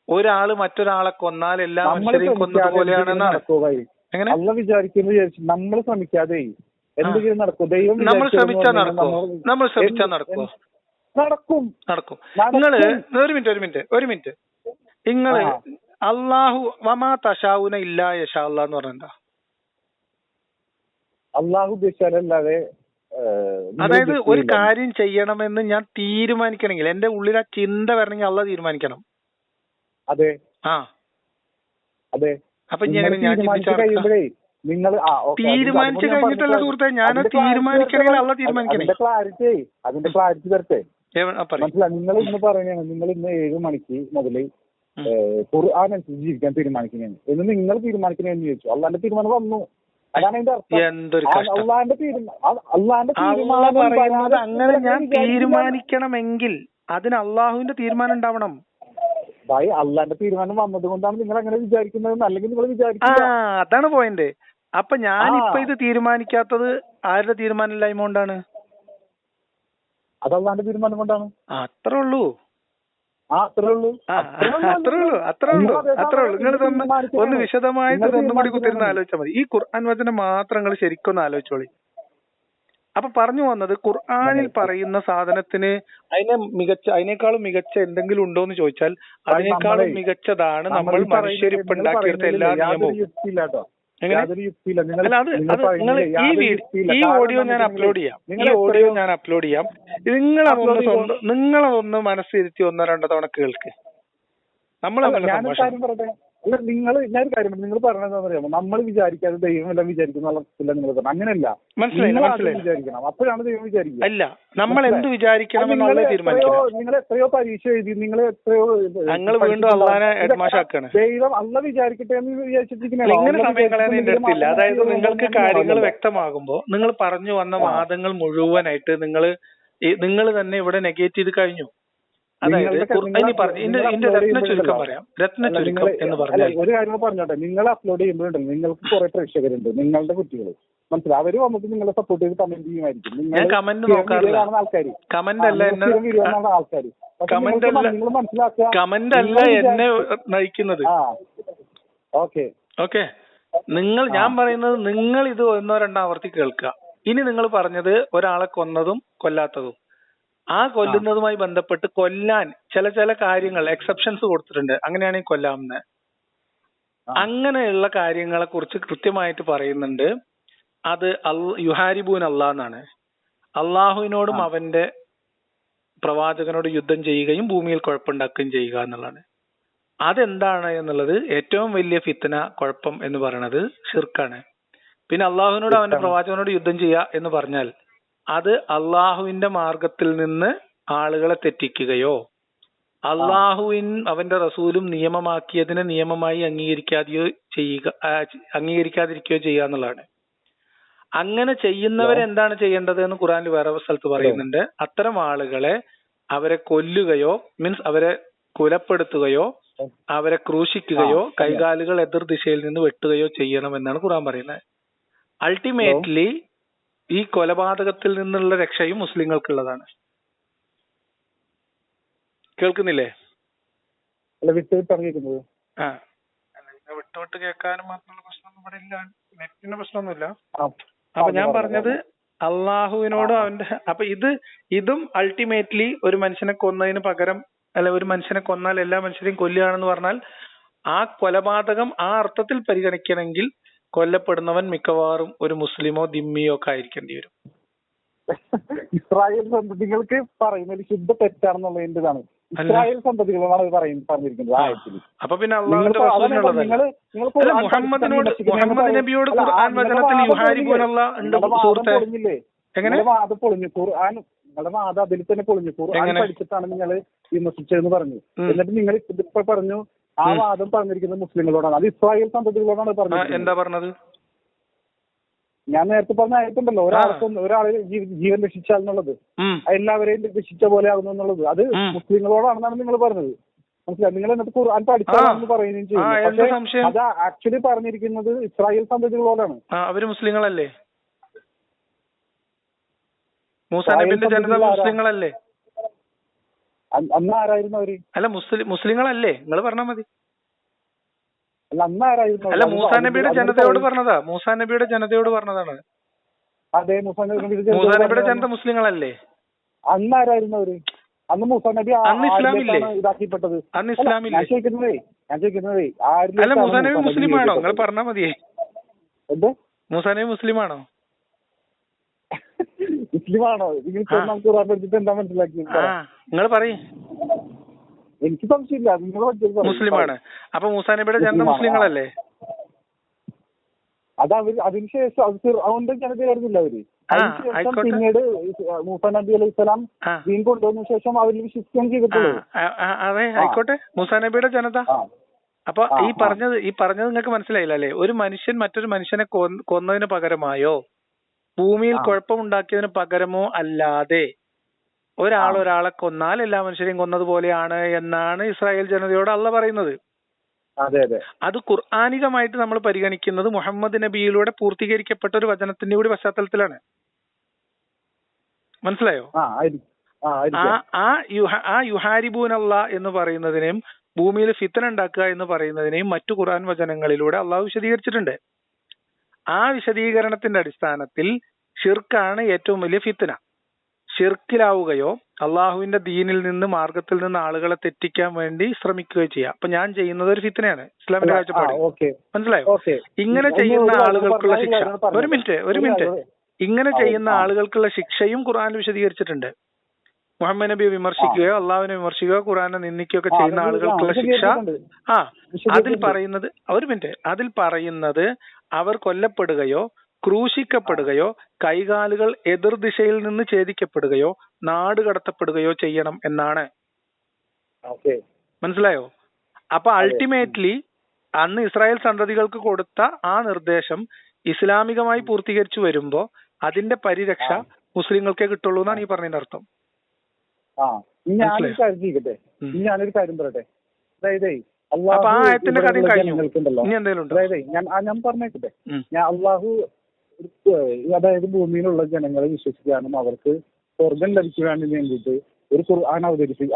ഒരാള് മറ്റൊരാളെ കൊന്നാൽ എല്ലാ മനുഷ്യരെയും കൊന്നതുപോലെയാണെന്നാണ്. എങ്ങനെ നമ്മൾ ശ്രമിക്കാതെ എന്തെങ്കിലും നടക്കും? നമ്മൾ ശ്രമിച്ചാൽ നടക്കും. നടക്കും. നിങ്ങള് ഒരു മിനിറ്റ്. നിങ്ങള് അള്ളാഹു വമാ തശാഉന ഇല്ലാ യശാ അല്ലാഹ് എന്ന് പറഞ്ഞാ അള്ളാഹു ഉദ്ദേശിച്ചാലല്ലാതെ അതായത് ഒരു കാര്യം ചെയ്യണമെന്ന് ഞാൻ തീരുമാനിക്കണമെങ്കിൽ എന്റെ ഉള്ളിൽ ആ ചിന്ത വരണമെങ്കിൽ അള്ളാഹ് തീരുമാനിക്കണം. അതെ ആ അതെ. അപ്പൊ ഞാൻ കഴിയുമ്പോഴേ നിങ്ങൾ തീരുമാനിച്ചു കഴിഞ്ഞിട്ടല്ല സുഹൃത്തെ, ഞാൻ തീരുമാനിക്കണമെങ്കിൽ അള്ളാഹ് തീരുമാനിക്കണേ. അതിന്റെ ക്ലാരിറ്റി തരട്ടെ. മനസ്സിലായി? നിങ്ങൾ ഇന്ന് പറയുകയാണ്, നിങ്ങൾ ഇന്ന് 7 മണിക്ക് മുതൽ ഖുർആൻ അനുസരിച്ച് ജീവിക്കാൻ തീരുമാനിക്കുന്നതാണ് എന്ന് നിങ്ങൾ തീരുമാനിക്കണേന്ന് ചോദിച്ചു. അള്ളാന്റെ തീരുമാനം വന്നു. അതാണ് അതിന്റെ അർത്ഥം. അള്ളാന്റെ തീരുമാനം അങ്ങനെ ഞാൻ തീരുമാനിക്കണമെങ്കിൽ അതിന് അള്ളാഹുവിന്റെ തീരുമാനം ഉണ്ടാവണം. ഭായി, അള്ളാന്റെ തീരുമാനം വന്നത് കൊണ്ടാണ് നിങ്ങൾ അങ്ങനെ വിചാരിക്കുന്നത്, അല്ലെങ്കിൽ നിങ്ങൾ വിചാരിക്കില്ല. അതാണ് പോയിന്റ്. അപ്പൊ ഞാനിപ്പോ ഇത് തീരുമാനിക്കാത്തത് ആരുടെ തീരുമാനമില്ലായ്മ കൊണ്ടാണ്? അത് അള്ളാന്റെ തീരുമാനം കൊണ്ടാണ്. അത്രേ ഉള്ളൂ. നിങ്ങൾ ഒന്ന് വിശദമായിട്ട് ഒന്നും കൂടി കുത്തിരുന്ന് ആലോചിച്ചാൽ മതി. ഈ ഖുർആൻ വചനം മാത്രം നിങ്ങൾ ശരിക്കൊന്ന് ആലോചിച്ചോളി. അപ്പൊ പറഞ്ഞു വന്നത്, ഖുർആനിൽ പറയുന്ന സാധനത്തിന് അതിനേക്കാളും മികച്ച എന്തെങ്കിലും ഉണ്ടോ എന്ന് ചോദിച്ചാൽ അതിനേക്കാളും മികച്ചതാണ് നമ്മൾ മനുഷ്യർ ഇപ്പൊ ഉണ്ടാക്കിയെടുത്ത എല്ലാ നിയമവും. അല്ല, അത് നിങ്ങൾ ഈ ഓഡിയോ ഞാൻ അപ്ലോഡ് ചെയ്യാം. നിങ്ങളതൊന്ന് മനസ്സിരുത്തി 1-2 തവണ കേൾക്ക്. ഞാൻ കാര്യം നിങ്ങൾ പറഞ്ഞത് അറിയാമോ? നമ്മൾ വിചാരിക്കാതെ ദൈവം എല്ലാം വിചാരിക്കുന്ന നിങ്ങൾ പറഞ്ഞു. അങ്ങനെയല്ല, വിചാരിക്കണം, അപ്പോഴാണ് ദൈവം വിചാരിക്കുക. അല്ല, നമ്മൾ എന്ത് വിചാരിക്കണം നിങ്ങൾ എത്രയോ പരീക്ഷ എഴുതി, നിങ്ങൾ എത്രയോ വീണ്ടും അള്ളാനെ ഹെഡ്മാഷാക്കാണ്. ദൈവം അള്ള വിചാരിക്കട്ടെ എന്ന് വിചാരിച്ചിരിക്കുന്നത്. ഇങ്ങനെ സമയം കളയാൻ എടുത്തില്ല. അതായത് നിങ്ങൾക്ക് കാര്യങ്ങൾ വ്യക്തമാകുമ്പോ നിങ്ങൾ പറഞ്ഞു വന്ന വാദങ്ങൾ മുഴുവനായിട്ട് നിങ്ങൾ തന്നെ ഇവിടെ നെഗേറ്റ് ചെയ്ത് കഴിഞ്ഞു. അതായത് രത്നചുരുക്കം എന്ന് പറഞ്ഞാൽ ഒരു കാര്യം പറഞ്ഞോട്ടെ, നിങ്ങൾ അപ്ലോഡ് ചെയ്യുമ്പോഴുണ്ടല്ലോ നിങ്ങൾക്ക് കുറെ പ്രേക്ഷകരുണ്ട്, നിങ്ങളുടെ കുട്ടികൾ. മനസ്സിലായി? അവര് വന്നിട്ട് നിങ്ങളെ സപ്പോർട്ട് ചെയ്ത് കമന്റ് ചെയ്യുമായിരിക്കും. ഞാൻ കമന്റ് നോക്കാറില്ല. കമന്റ് അല്ല എന്നെ നയിക്കുന്നത്. ഓക്കെ, ഞാൻ പറയുന്നത് നിങ്ങൾ ഇത് 1-2 ആവർത്തി കേൾക്കുക. ഇനി നിങ്ങൾ പറഞ്ഞത് ഒരാളെ കൊന്നതും കൊല്ലാത്തതും, ആ കൊല്ലുന്നതുമായി ബന്ധപ്പെട്ട് കൊല്ലാൻ ചില കാര്യങ്ങൾ എക്സെപ്ഷൻസ് കൊടുത്തിട്ടുണ്ട്. അങ്ങനെയാണെങ്കിൽ കൊല്ലാമെന്ന്. അങ്ങനെയുള്ള കാര്യങ്ങളെ കുറിച്ച് കൃത്യമായിട്ട് പറയുന്നുണ്ട്. അത് യുഹാരിബൂൻ അള്ളാന്നാണ്. അള്ളാഹുവിനോടും അവന്റെ പ്രവാചകനോട് യുദ്ധം ചെയ്യുകയും ഭൂമിയിൽ കുഴപ്പമുണ്ടാക്കുകയും ചെയ്യുക എന്നുള്ളതാണ്. അതെന്താണ് എന്നുള്ളത് ഏറ്റവും വലിയ ഫിത്ന, കുഴപ്പം എന്ന് പറയുന്നത് ഷിർക്കാണ്. പിന്നെ അള്ളാഹുവിനോട് അവന്റെ പ്രവാചകനോട് യുദ്ധം ചെയ്യുക എന്ന് പറഞ്ഞാൽ അത് അള്ളാഹുവിന്റെ മാർഗത്തിൽ നിന്ന് ആളുകളെ തെറ്റിക്കുകയോ അവന്റെ റസൂലും നിയമമാക്കിയതിനെ നിയമമായി അംഗീകരിക്കാതിരിക്കുകയോ ചെയ്യുക എന്നുള്ളതാണ്. അങ്ങനെ ചെയ്യുന്നവരെന്താണ് ചെയ്യേണ്ടത് എന്ന് ഖുറാനിൽ വേറെ സ്ഥലത്ത് പറയുന്നുണ്ട്. അത്തരം ആളുകളെ അവരെ കൊല്ലുകയോ, മീൻസ് അവരെ കൊലപ്പെടുത്തുകയോ, അവരെ ക്രൂശിക്കുകയോ, കൈകാലുകൾ എതിർ ദിശയിൽ നിന്ന് വെട്ടുകയോ ചെയ്യണം എന്നാണ് ഖുറാൻ പറയുന്നത്. അൾട്ടിമേറ്റ്ലി ഈ കൊലപാതകത്തിൽ നിന്നുള്ള രക്ഷയും മുസ്ലിങ്ങൾക്കുള്ളതാണ്. കേൾക്കുന്നില്ലേ? വിട്ടുവിട്ട് കേൾക്കാനും മാത്രമുള്ള പ്രശ്നമൊന്നും ഇവിടെ ഇല്ല. നെറ്റിന്റെ പ്രശ്നമൊന്നുമില്ല. അപ്പൊ ഞാൻ പറഞ്ഞത് അള്ളാഹുവിനോട് അവന്റെ അപ്പൊ ഇതും അൾട്ടിമേറ്റ്ലി ഒരു മനുഷ്യനെ കൊന്നതിന് പകരം, അല്ല, ഒരു മനുഷ്യനെ കൊന്നാൽ എല്ലാ മനുഷ്യരെയും കൊല്ലുകയാണെന്ന് പറഞ്ഞാൽ ആ കൊലപാതകം ആ അർത്ഥത്തിൽ പരിഗണിക്കണമെങ്കിൽ കൊല്ലപ്പെടുന്നവൻ മിക്കവാറും ഒരു മുസ്ലിമോ ദിമ്മിയോ ഒക്കെ ആയിരിക്കേണ്ടി വരും. ഇസ്രായേൽ സന്തതികൾക്ക് പറയുന്നത് ശുദ്ധ തെറ്റാണെന്നുള്ളതിൻ്റെതാണ്. ഇസ്രായേൽ സന്തതികളാണ് പറഞ്ഞിരിക്കുന്നത് ആയത്തിൽ. അപ്പൊ പിന്നെ അള്ളാഹുവിന്റെ റസൂലിനുള്ളതല്ല. മുഹമ്മദ് നബിയോട് ഖുർആൻ വചനത്തിൽ യുഹാരിബൂൻ അല്ലാഹ് ഉണ്ട് സുഹൃത്തേ. എങ്ങനെ വാദം പൊളിഞ്ഞു? ഖുർആൻ നിങ്ങളുടെ വാദം അതിൽ തന്നെ പൊളിഞ്ഞു. ഖുർആൻ പഠിച്ചിട്ടാണ് നിങ്ങൾ വിമർശിച്ചതെന്ന് പറഞ്ഞു. എന്നിട്ട് നിങ്ങൾ ഇപ്പൊ പറഞ്ഞു ആ വാദം പറഞ്ഞിരിക്കുന്നത് മുസ്ലിങ്ങളോടാണ്, അത് ഇസ്രായേൽ സന്തതികളോടാണ് പറഞ്ഞത്. എന്താ പറഞ്ഞത്? ഞാൻ നേരത്തെ പറഞ്ഞ ആയിട്ടുണ്ടല്ലോ, ഒരാളെ ജീവൻ രക്ഷിച്ചാൽ എന്നുള്ളത് എല്ലാവരെയും രക്ഷിച്ച പോലെ ആകുന്നു എന്നുള്ളത്, അത് മുസ്ലിങ്ങളോടാണെന്നാണ് നിങ്ങൾ പറഞ്ഞത്. മനസ്സിലായി? നിങ്ങൾ എന്നിട്ട് ഖുർആൻ പഠിച്ചാണെന്ന് പറയുകയും ചെയ്യും. പക്ഷേ അത് ആക്ച്വലി പറഞ്ഞിരിക്കുന്നത് ഇസ്രായേൽ സന്തതികളോടാണ്. അവര് മുസ്ലിങ്ങളല്ലേ? മൂസാ നബിയുടെ ജനത മുസ്ലിങ്ങളല്ലേ? അന്ന് ആരായിരുന്നു അവര്? അല്ല, മുസ്ലിങ്ങളല്ലേ? നിങ്ങൾ പറഞ്ഞാൽ മതി. അല്ല, അന്ന് ആരായിരുന്നു? അല്ല, മൂസാ നബിയുടെ ജനതയോട് പറഞ്ഞതാ. മൂസാ നബിയുടെ ജനതയോട് പറഞ്ഞതാണ്. അതെ, മൂസാ നബിയുടെ ജനത മുസ്ലിങ്ങളല്ലേ? അന്ന് ആരായിരുന്നു അവര്? അന്ന് മൂസാ നബി അന്ന് ഇസ്ലാമില്ലേ? ഇതാക്കിപ്പെട്ടത്. അന്ന് ഇസ്ലാമില്ലേ? ഞാൻ ചോദിക്കുന്നത് അല്ല മൂസാ നബി മുസ്ലിം ആണോ? നിങ്ങൾ പറഞ്ഞാ മതിയേ. എന്തോ മൂസാ നബി മുസ്ലിം ആണോ? മുസ്ലിമാണോ? നിങ്ങൾ ഖുർആൻ പഠിച്ചിട്ട് എന്താ മനസ്സിലാക്കി? നിങ്ങൾ പറയ്. എനിക്ക് സംശയമില്ല, നിങ്ങൾ മുസ്ലിമാണ്. അപ്പൊ മൂസാ നബിയുടെ ജനത മുസ്ലിങ്ങളല്ലേ? അത് അതിനുശേഷം അതുകൊണ്ട് ജനതയായിരുന്നില്ല അവര്. അതിനുശേഷം പിന്നീട് മൂസാ നബി അലൈഹി സ്വലാം ദീൻ കൊണ്ടുവന്ന ശേഷം അവരിൽ വിശ്വസിക്കാൻ ചെയ്തിട്ടുള്ളൂ. അതെ, ആയിക്കോട്ടെ. മൂസാ നബിയുടെ ജനത. അപ്പൊ ഈ പറഞ്ഞത് നിങ്ങൾക്ക് മനസ്സിലായില്ല അല്ലേ? ഒരു മനുഷ്യൻ മറ്റൊരു മനുഷ്യനെ കൊന്നതിന് പകരമായോ ഭൂമിയിൽ കുഴപ്പമുണ്ടാക്കിയതിന് പകരമോ അല്ലാതെ ഒരാളെ കൊന്നാൽ എല്ലാ മനുഷ്യരെയും കൊന്നതുപോലെയാണ് എന്നാണ് ഇസ്രായേൽ ജനതയോട് അള്ളാഹ് പറയുന്നത്. അത് ഖുർആനികമായിട്ട് നമ്മൾ പരിഗണിക്കുന്നത് മുഹമ്മദ് നബിയിലൂടെ പൂർത്തീകരിക്കപ്പെട്ട ഒരു വചനത്തിന്റെ കൂടി പശ്ചാത്തലത്തിലാണ്. മനസ്സിലായോ? ആ യുഹാരിബൂൻ അല്ലാഹ് എന്ന് പറയുന്നതിനെയും ഭൂമിയിൽ ഫിത്ന ഉണ്ടാക്കുക എന്ന് പറയുന്നതിനെയും മറ്റു ഖുർആൻ വചനങ്ങളിലൂടെ അള്ളാഹു വിശദീകരിച്ചിട്ടുണ്ട്. ആ വിശദീകരണത്തിന്റെ അടിസ്ഥാനത്തിൽ ഷിർക്കാണ് ഏറ്റവും വലിയ ഫിത്ന. ഷിർക്കിലാവുകയോ അള്ളാഹുവിന്റെ ദീനിൽ നിന്ന് മാർഗത്തിൽ നിന്ന് ആളുകളെ തെറ്റിക്കാൻ വേണ്ടി ശ്രമിക്കുകയോ ചെയ്യാം. അപ്പൊ ഞാൻ ചെയ്യുന്നത് ഒരു ഫിത്നയാണ് ഇസ്ലാമിന്റെ കാഴ്ചപ്പാട്. മനസ്സിലായോ? ഇങ്ങനെ ചെയ്യുന്ന ആളുകൾക്കുള്ള ശിക്ഷ, ഒരു മിനിറ്റ് ഇങ്ങനെ ചെയ്യുന്ന ആളുകൾക്കുള്ള ശിക്ഷയും ഖുർആൻ വിശദീകരിച്ചിട്ടുണ്ട്. മുഹമ്മദ് നബിയെ വിമർശിക്കുകയോ അള്ളാഹുവിനെ വിമർശിക്കുകയോ ഖുർആനെ നിന്ദിക്കുകയോ ഒക്കെ ചെയ്യുന്ന ആളുകൾക്കുള്ള ശിക്ഷ അതിൽ പറയുന്നത് അവർ കൊല്ലപ്പെടുകയോ ക്രൂശിക്കപ്പെടുകയോ കൈകാലുകൾ എതിർദിശയിൽ നിന്ന് ഛേദിക്കപ്പെടുകയോ നാട് കടത്തപ്പെടുകയോ ചെയ്യണം എന്നാണ്. മനസ്സിലായോ? അപ്പൊ അൾട്ടിമേറ്റ്ലി അന്ന് ഇസ്രായേൽ സന്തതികൾക്ക് കൊടുത്ത ആ നിർദ്ദേശം ഇസ്ലാമികമായി പൂർത്തീകരിച്ചു വരുമ്പോ അതിന്റെ പരിരക്ഷ മുസ്ലിങ്ങൾക്കേ കിട്ടുള്ളൂ എന്നാണ് ഈ പറഞ്ഞതിന്റെ അർത്ഥം. ഞാനൊരു കാര്യം പറയട്ടെ. അതായത് അപ്പൊ ആ ആയത്തിന്റെ കാര്യം കഴിഞ്ഞു. ഇനി എന്തെങ്കിലും ഉണ്ടോ? അതായത് ഞാൻ പറഞ്ഞേക്കട്ടെ. ഞാൻ അള്ളാഹു അതായത് ഭൂമിയിലുള്ള ജനങ്ങളെ വിശ്വസിക്കാനും അവർക്ക് സ്വർഗം ലഭിക്കുവാനും വേണ്ടിയിട്ട് ഒരു ഖുർആൻ അവതരിപ്പിച്ചു.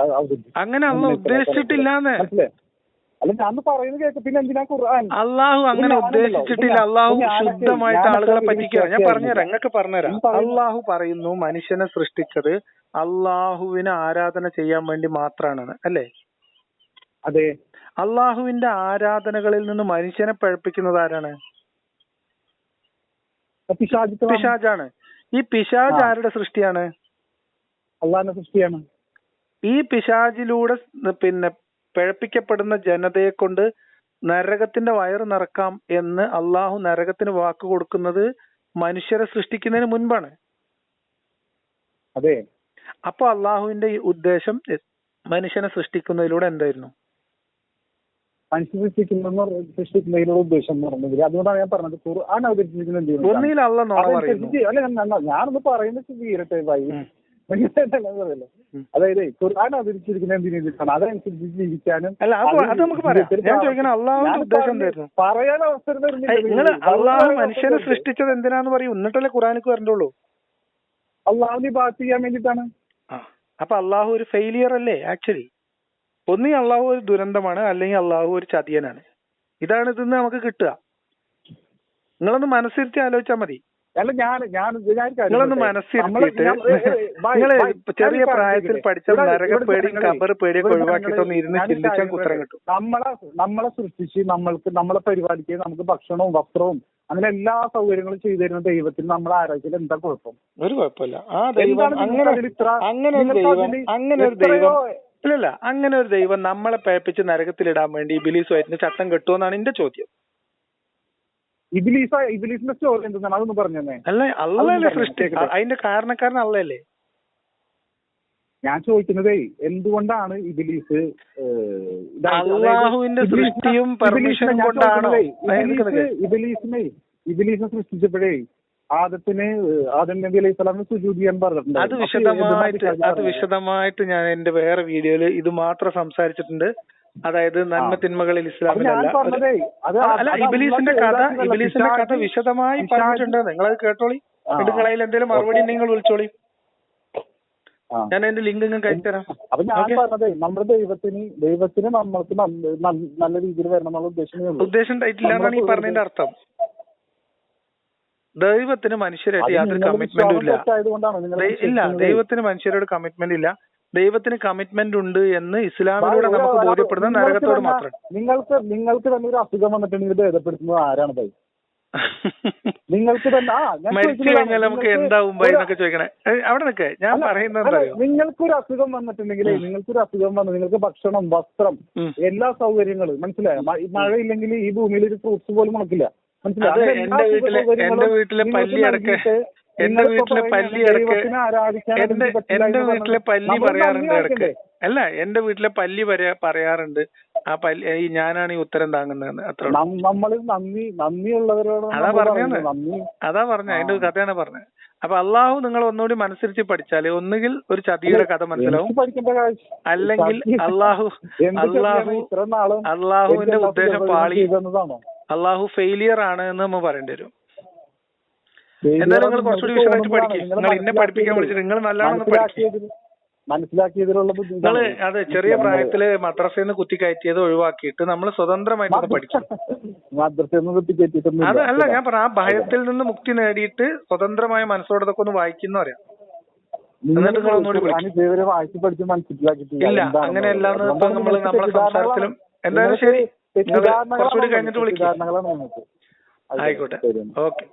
അങ്ങനെ അള്ളാഹു ഉദ്ദേശിച്ചിട്ടില്ലാന്ന്. അല്ല ഞാൻ പറയുന്നത് കേൾക്കും. പിന്നെ എന്തിനാ ഖുർആൻ? അള്ളാഹു അങ്ങനെ ഉദ്ദേശിച്ചിട്ടില്ല. അള്ളാഹു ശുദ്ധമായിട്ട് ആളുകളെ പറ്റിക്കുക. ഞാൻ പറഞ്ഞുതരാം, നിങ്ങൾക്ക് പറഞ്ഞുതരാം. അള്ളാഹു പറയുന്നു മനുഷ്യനെ സൃഷ്ടിച്ചത് അള്ളാഹുവിനെ ആരാധന ചെയ്യാൻ വേണ്ടി മാത്രമാണ്, അല്ലേ? അതെ. അള്ളാഹുവിന്റെ ആരാധനകളിൽ നിന്ന് മനുഷ്യനെ പഴപ്പിക്കുന്നത് ആരാണ്? പിശാചാണ്. ഈ പിശാച് ആരുടെ സൃഷ്ടിയാണ്? അള്ളാഹുവിന്റെ സൃഷ്ടിയാണ്. ഈ പിശാചിലൂടെ പിഴപ്പിക്കപ്പെടുന്ന ജനതയെ കൊണ്ട് നരകത്തിന്റെ വയറ് നിറക്കാം എന്ന് അള്ളാഹു നരകത്തിന് വാക്ക് കൊടുക്കുന്നത് മനുഷ്യരെ സൃഷ്ടിക്കുന്നതിന് മുൻപാണ്. അതെ. അപ്പൊ അള്ളാഹുവിന്റെ ഈ ഉദ്ദേശം മനുഷ്യനെ സൃഷ്ടിക്കുന്നതിലൂടെ എന്തായിരുന്നു? സൃഷ്ടിക്കുന്നതിലൂടെ ഉദ്ദേശം എന്ന് പറഞ്ഞത് അതുകൊണ്ടാണ് ഞാൻ പറഞ്ഞത് ഖുർആൻ അവതരിപ്പിക്കുന്നത്. ഒന്നിൽ അള്ളാഹ് നോണ പറയുന്നു. അല്ല ഞാനൊന്ന് പറയുന്നത് തീരട്ടെ ഭായി. അതായത് ഖുർആൻ അവതരിച്ചിരിക്കുന്ന എന്തിനാണ്? അതനുസരിച്ച് ജീവിക്കാനും. അത് നമുക്ക് പറയാം. ഞാൻ ചോദിക്കണം അള്ളാഹുവിന്റെ ഉദ്ദേശം എന്തായിരുന്നു? പറയാൻ അവസരം നിങ്ങൾ അള്ളാഹു മനുഷ്യനെ സൃഷ്ടിച്ചത് എന്തിനാന്ന് പറയും, എന്നിട്ടല്ലേ ഖുർആനിക്ക് വരണ്ടുള്ളൂ. അള്ളാഹുവിനെ ഇബാദത്ത് ചെയ്യാൻ വേണ്ടിയിട്ടാണ്. അപ്പൊ അള്ളാഹു ഒരു ഫെയിലിയർ അല്ലേ ആക്ച്വലി? ഒന്നീ അള്ളാഹു ഒരു ദുരന്തമാണ്, അല്ലെങ്കിൽ അള്ളാഹു ഒരു ചതിയനാണ്. ഇതാണ് ഇതിന്ന് നമുക്ക് കിട്ടുക. നിങ്ങളൊന്ന് മനസ്സിരുത്തി ആലോചിച്ചാൽ മതി. നിങ്ങളൊന്ന് മനസ്സിരുത്തിയിട്ട് നിങ്ങള് ചെറിയ പ്രായത്തിൽ പഠിച്ച നരകപ്പേടിയും കബർ പേടിയൊക്കെ ഒഴിവാക്കിയിട്ടൊന്ന് ഇരുന്ന് ചിന്തിച്ചാൽ ഉത്തരം കിട്ടും. നമ്മളെ സൃഷ്ടിച്ച് നമ്മളെ പരിപാലിക്കുക, നമുക്ക് ഭക്ഷണവും വസ്ത്രവും അങ്ങനെ എല്ലാ സൗകര്യങ്ങളും ചെയ്തു തരുന്ന ദൈവത്തിന് നമ്മൾ ആരാധിച്ചാൽ എന്താ കുഴപ്പം? ഒരു കുഴപ്പമില്ല. ആ ദൈവം അങ്ങനെ ഒരു ദൈവം നമ്മളെ പേപ്പിച്ച് നരകത്തിലിടാൻ വേണ്ടി ഇബ്ലീസുമായിട്ട് ചട്ടം കെട്ടുമെന്നാണ് എന്റെ ചോദ്യം. ഇബ്ലീസിന്റെ സ്റ്റോറി എന്താണ് അതൊന്ന് പറഞ്ഞു തന്നെ. അല്ല, അള്ളയല്ലേ സൃഷ്ടി, അതിന്റെ കാരണക്കാരൻ അള്ളയല്ലേ? ഞാൻ ചോദിക്കുന്നത് എന്തുകൊണ്ടാണ് ഇബ്ലീസ് അള്ളാഹുവിന്റെ സൃഷ്ടിയും പെർമിഷനും കൊണ്ടാണോ? ഇബ്ലീസിനെ സൃഷ്ടിച്ചപ്പോഴേ ആദം നബി അലൈഹി സ്വലാമിന് സുജൂദ് ചെയ്യാൻ പറഞ്ഞിട്ടുണ്ട്. അത് വിശദമായിട്ട് ഞാൻ എന്റെ വേറെ വീഡിയോയില് ഇത് മാത്രം സംസാരിച്ചിട്ടുണ്ട്. അതായത് നന്മ തിന്മകളിൽ ഇസ്ലാമിലല്ല. അല്ല, ഇബ്ലീസിന്റെ കഥ വിശദമായി പറഞ്ഞിട്ടുണ്ട്. നിങ്ങളത് കേട്ടോളി. നിങ്ങളതിൽ എന്തെങ്കിലും മറുപടി നിങ്ങൾ വിളിച്ചോളി. ഞാൻ അതിന്റെ ലിങ്ക് നിങ്ങൾക്ക് അയച്ചുതരാം. അപ്പൊ ഞാൻ പറഞ്ഞത് നമ്മുടെ ദൈവത്തിന് നമ്മൾക്ക് നല്ല രീതിയിൽ വരണം ഉദ്ദേശം ഉണ്ടായിട്ടില്ല എന്നാണ് ഈ പറഞ്ഞതിന്റെ അർത്ഥം. ദൈവത്തിന് മനുഷ്യരായിട്ട് യാതൊരു കമ്മിറ്റ്മെന്റും ഇല്ല. ദൈവത്തിന് മനുഷ്യരോട് കമ്മിറ്റ്മെന്റ് ഇല്ല. ദൈവത്തിന് കമ്മിറ്റ്മെന്റ് ഉണ്ട് എന്ന് ഇസ്ലാമിലൂടെ നമുക്ക് ബോധ്യപ്പെടുന്ന നരകത്തോട് മാത്രം. നിങ്ങൾക്ക് തന്നെ ഒരു അസുഖം വന്നിട്ടുണ്ടെങ്കിൽ ഭേദപ്പെടുത്തുന്നത് ആരാണ് ബൈ? നിങ്ങൾക്ക് തന്നെ മരിച്ചു കഴിഞ്ഞാൽ നമുക്ക് എന്താവും ബൈ എന്നൊക്കെ ചോദിക്കണേ. അവിടെ നിൽക്കേ, ഞാൻ പറയുന്നത് നിങ്ങൾക്കൊരു അസുഖം വന്നിട്ടുണ്ടെങ്കിൽ നിങ്ങൾക്ക് ഭക്ഷണം, വസ്ത്രം, എല്ലാ സൗകര്യങ്ങളും മനസ്സിലായോ? മഴയില്ലെങ്കിൽ ഈ ഭൂമിയിൽ ഒരു ഫ്രൂട്ട്സ് പോലും മുളക്കില്ല. എന്റെ വീട്ടിലെ പല്ലി പറയാറുണ്ട് ഇടയ്ക്ക്. അല്ല, എന്റെ വീട്ടിലെ പല്ലി പറയാറുണ്ട് ആ പല്ലി ഞാനാണ് ഈ ഉത്തരം താങ്ങുന്നതെന്ന്. അത്ര അതാ പറഞ്ഞ അതിന്റെ ഒരു കഥയാണ് പറഞ്ഞത്. അപ്പൊ അള്ളാഹു നിങ്ങൾ ഒന്നുകൂടി മനസ്സിരിച്ച് പഠിച്ചാല് ഒന്നുകിൽ ഒരു ചതിയുടെ കഥ മനസ്സിലാവും, അല്ലെങ്കിൽ അള്ളാഹുവിന്റെ ഉദ്ദേശം പാളി, അള്ളാഹു ഫെയിലിയർ ആണ് എന്ന് നമ്മൾ പറയേണ്ടി വരും. എന്തായാലും നിങ്ങൾ കുറച്ചുകൂടി വിശദമായിട്ട് പഠിക്കും. നിങ്ങൾ എന്നെ പഠിപ്പിക്കാൻ വിളിച്ചിട്ട് നിങ്ങൾ നല്ലോണം പഠിക്കും. നിങ്ങൾ അത് ചെറിയ പ്രായത്തില് മദ്രസയിൽ നിന്ന് കുത്തിക്കയറ്റിയത് ഒഴിവാക്കിയിട്ട് നമ്മൾ സ്വതന്ത്രമായിട്ട് പഠിക്കും. അത് അല്ല ഞാൻ പറഞ്ഞ ആ ഭയത്തിൽ നിന്ന് മുക്തി നേടിയിട്ട് സ്വതന്ത്രമായ മനസ്സോടെ ഒന്ന് വായിക്കുന്ന പറയാം. എന്നിട്ട് നിങ്ങൾ ഒന്നുകൂടി ഇല്ല അങ്ങനെയല്ലാന്ന് ഇപ്പൊ നമ്മളെ സംസാരത്തിലും. എന്തായാലും ശരി, നിങ്ങൾ കുറച്ചുകൂടി കഴിഞ്ഞിട്ട് വിളിക്കും. ആയിക്കോട്ടെ, ഓക്കെ.